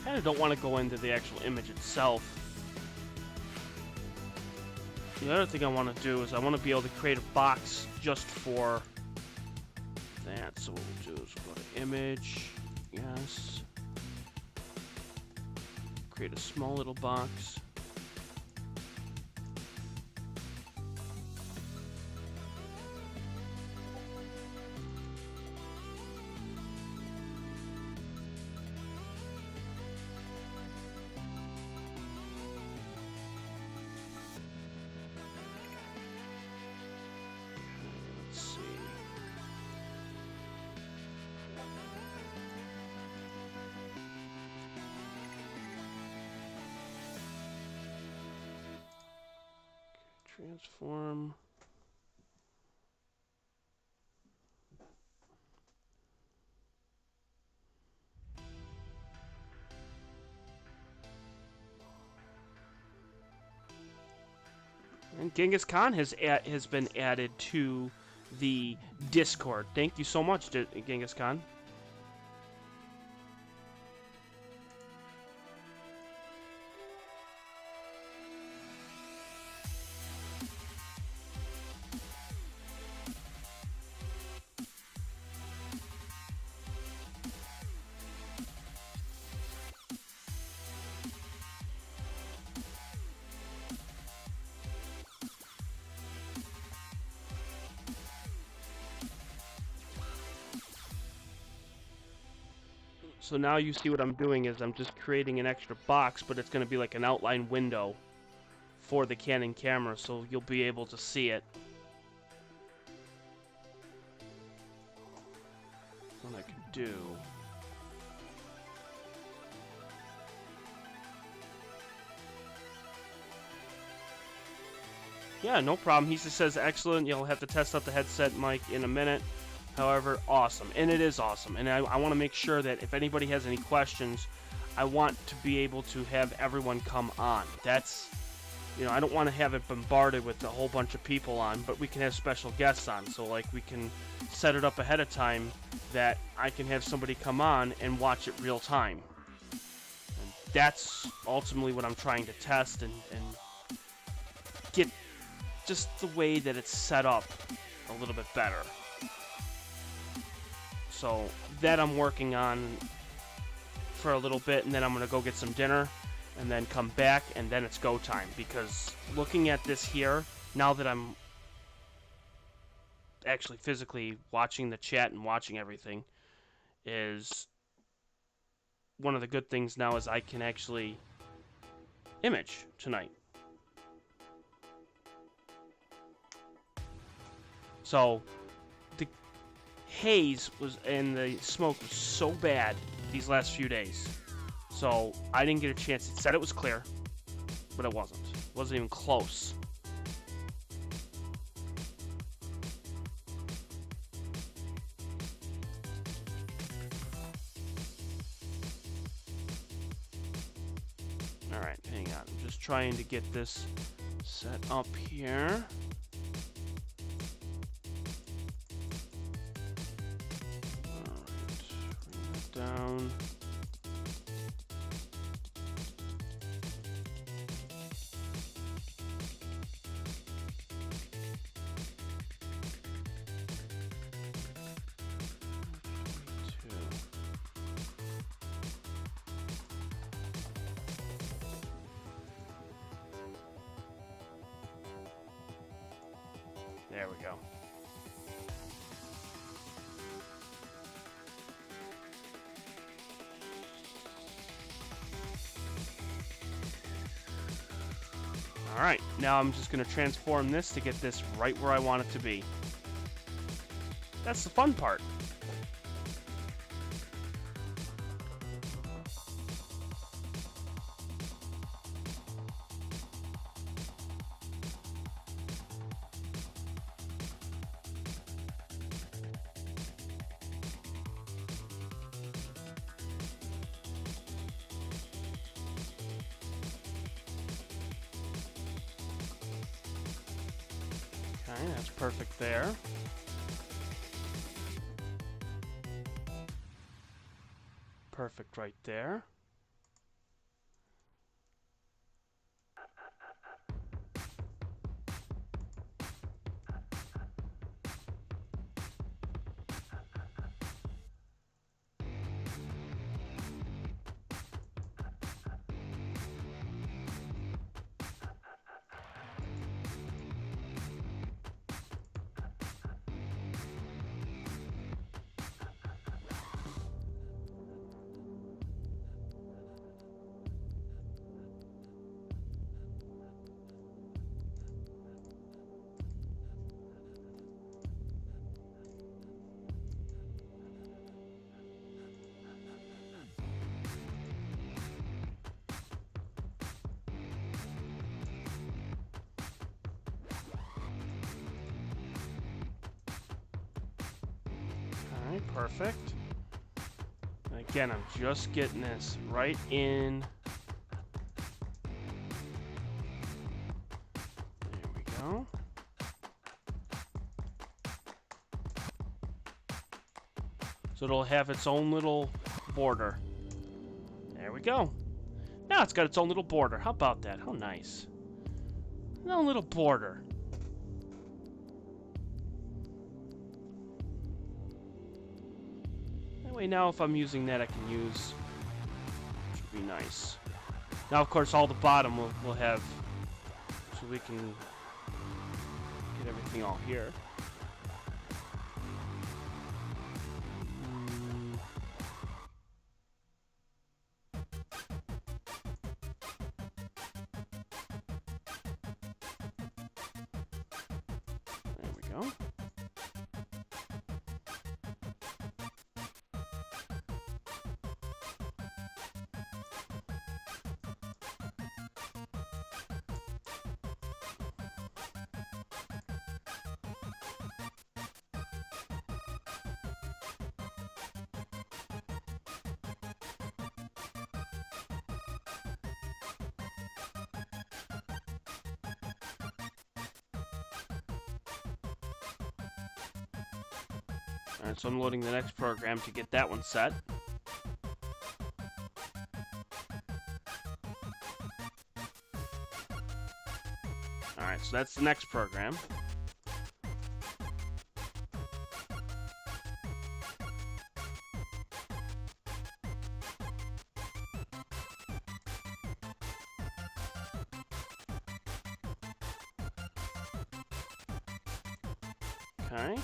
I don't want to go into the actual image itself. The other thing I want to do is I want to be able to create a box just for that. So what we'll do is we'll go to image, yes. Create a small little box. Transform. And Genghis Khan has been added to the Discord. Thank you so much, Genghis Khan. So now you see what I'm doing is I'm just creating an extra box, but it's going to be like an outline window for the Canon camera, so you'll be able to see it. What I can do... Yeah, no problem. He just says, excellent. You'll have to test out the headset mic in a minute. However, awesome. And it is awesome. And I want to make sure that if anybody has any questions, I want to be able to have everyone come on. That's, you know, I don't want to have it bombarded with a whole bunch of people on, but we can have special guests on. So, like, we can set it up ahead of time that I can have somebody come on and watch it real time. And that's ultimately what I'm trying to test and get just the way that it's set up a little bit better. So that I'm working on for a little bit, and then I'm going to go get some dinner and then come back, and then it's go time. Because looking at this here, now that I'm actually physically watching the chat and watching everything, is one of the good things now is I can actually image tonight. So the haze was and the smoke was so bad these last few days, so I didn't get a chance. It said it was clear, but it wasn't. It wasn't even close. Alright, hang on. I'm just trying to get this set up here. Down. There we go. Alright, now I'm just going to transform this to get this right where I want it to be. That's the fun part. Okay, that's perfect there. Perfect right there. Okay, perfect. And again, I'm just getting this right in. There we go. So it'll have its own little border. There we go. Now it's got its own little border. How about that? How nice. Its own little border. That way now if I'm using that, I can use... Which would be nice. Now, of course, all the bottom will have... So we can get everything all here. There we go. Alright, so I'm loading the next program to get that one set. Alright, so that's the next program. Okay.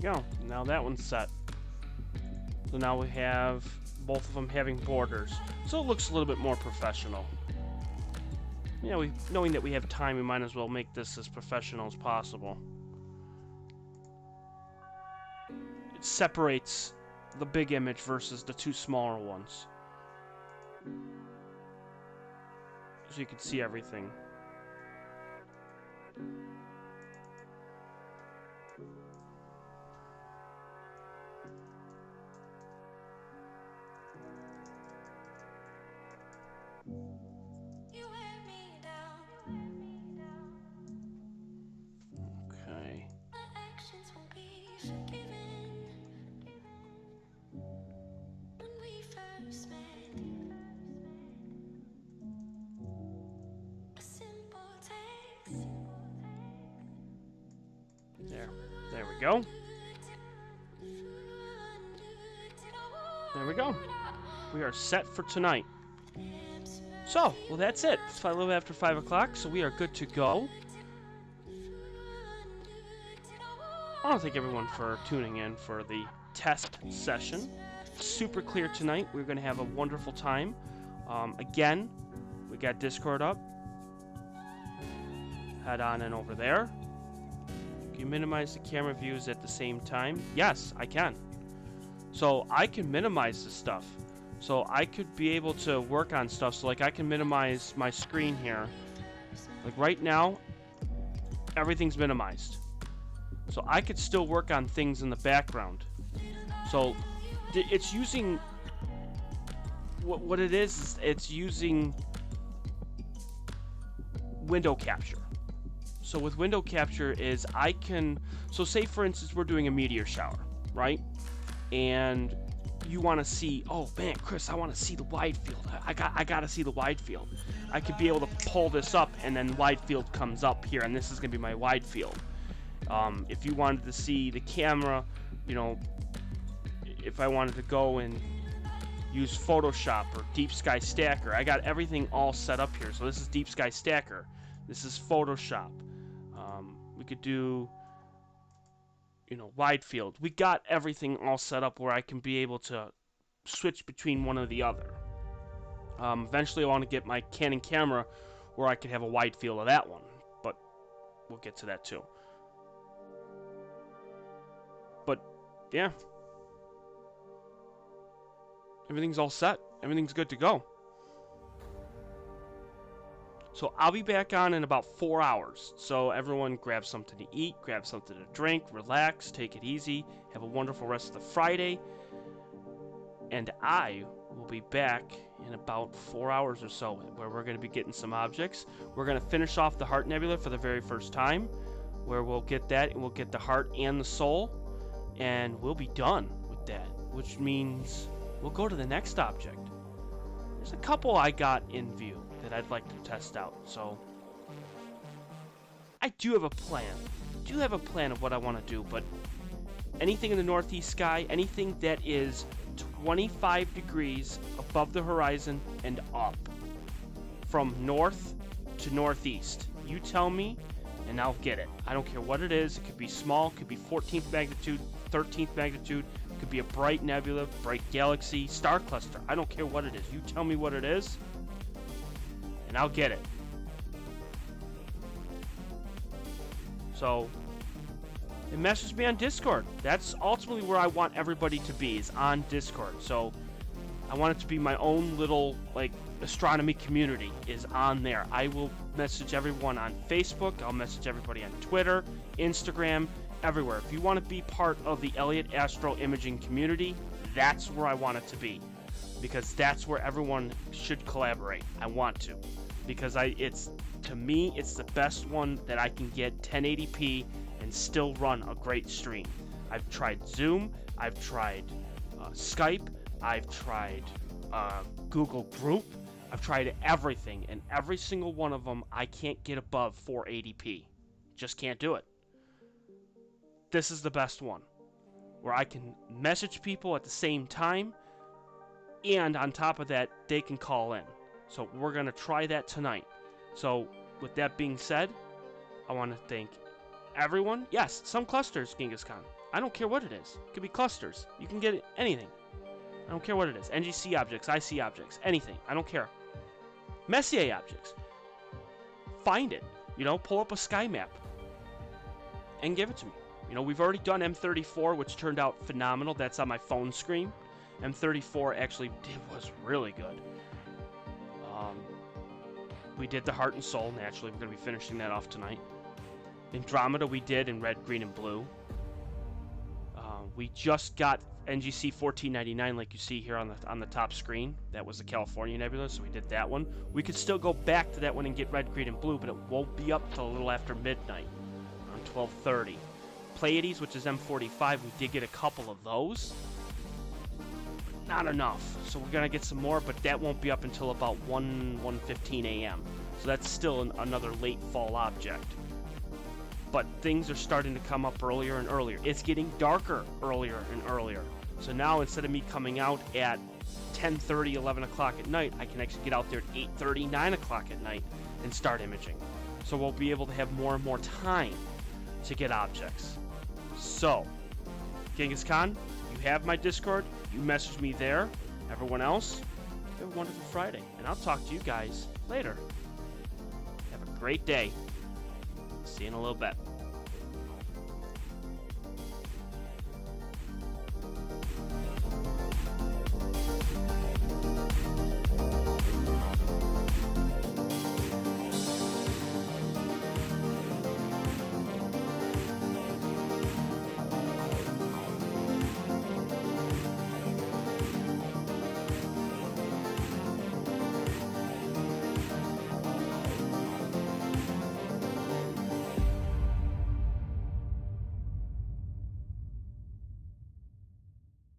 Go. Now that one's set. So now we have both of them having borders. So it looks a little bit more professional. You know, knowing that we have time, we might as well make this as professional as possible. It separates the big image versus the two smaller ones. So you can see everything. go. There we go. We are set for tonight. So, well, that's it. It's a little after 5 o'clock, so we are good to go. I want to thank everyone for tuning in for the test session. Super clear tonight. We're going to have a wonderful time. Again, we got Discord up. Head on in over there. Can you minimize the camera views at the same time? Yes, I can. So I can minimize the stuff. So I could be able to work on stuff. So like I can minimize my screen here. Like right now, everything's minimized. So I could still work on things in the background. So it's using what it is it's using window capture. So with window capture is I can, so say for instance we're doing a meteor shower, right? And you want to see, oh man, Chris, I want to see the wide field. I got to see the wide field. I could be able to pull this up and then wide field comes up here and this is going to be my wide field. If you wanted to see the camera, you know, if I wanted to go and use Photoshop or Deep Sky Stacker, I got everything all set up here. So this is Deep Sky Stacker. This is Photoshop. We could do, you know, wide field. We got everything all set up where I can be able to switch between one or the other. Eventually I want to get my Canon camera where I could have a wide field of that one, but we'll get to that too. But yeah, everything's all set. Everything's good to go. So I'll be back on in about 4 hours. So everyone grab something to eat, grab something to drink, relax, take it easy, have a wonderful rest of the Friday. And I will be back in about 4 hours or so where we're going to be getting some objects. We're going to finish off the Heart Nebula for the very first time, where we'll get that and we'll get the heart and the soul. And we'll be done with that, which means we'll go to the next object. There's a couple I got in view that I'd like to test out, so I do have a plan. I do have a plan of what I want to do, but anything in the northeast sky, anything that is 25 degrees above the horizon and up, from north to northeast, you tell me, and I'll get it. I don't care what it is. It could be small, it could be 14th magnitude, 13th magnitude, it could be a bright nebula, bright galaxy, star cluster. I don't care what it is. You tell me what it is, and I'll get it. So, and message me on Discord. That's ultimately where I want everybody to be, is on Discord. So, I want it to be my own little, like, astronomy community is on there. I will message everyone on Facebook. I'll message everybody on Twitter, Instagram, everywhere. If you want to be part of the Elliott Astro-Imaging community, that's where I want it to be. Because that's where everyone should collaborate. I want to. Because to me, it's the best one that I can get 1080p and still run a great stream. I've tried Zoom, I've tried Skype, I've tried Google Group, I've tried everything, and every single one of them I can't get above 480p. Just can't do it. This is the best one, where I can message people at the same time, and on top of that, they can call in. So we're going to try that tonight. So with that being said, I want to thank everyone. Yes, some clusters, Genghis Khan. I don't care what it is. It could be clusters. You can get anything. I don't care what it is. NGC objects, IC objects, anything. I don't care. Messier objects. Find it. You know, pull up a sky map and give it to me. You know, we've already done M34, which turned out phenomenal. That's on my phone screen. M34 actually was really good. We did the Heart and Soul, naturally. We're going to be finishing that off tonight. Andromeda we did in red, green, and blue. We just got NGC 1499, like you see here on the top screen. That was the California Nebula, so we did that one. We could still go back to that one and get red, green, and blue, but it won't be up till a little after midnight, around 12:30. Pleiades, which is M45, we did get a couple of those. Not enough, so we're gonna get some more, but that won't be up until about 1:15 a.m. So that's still another late fall object. but things are starting to come up earlier and earlier. It's getting darker earlier and earlier. So now instead of me coming out at 10:30, 11 o'clock at night, I can actually get out there at 8:30, 9 o'clock at night and start imaging. So we'll be able to have more and more time to get objects. So, Genghis Khan, you have my Discord. You message me there. Everyone else, have a wonderful Friday. And I'll talk to you guys later. Have a great day. See you in a little bit.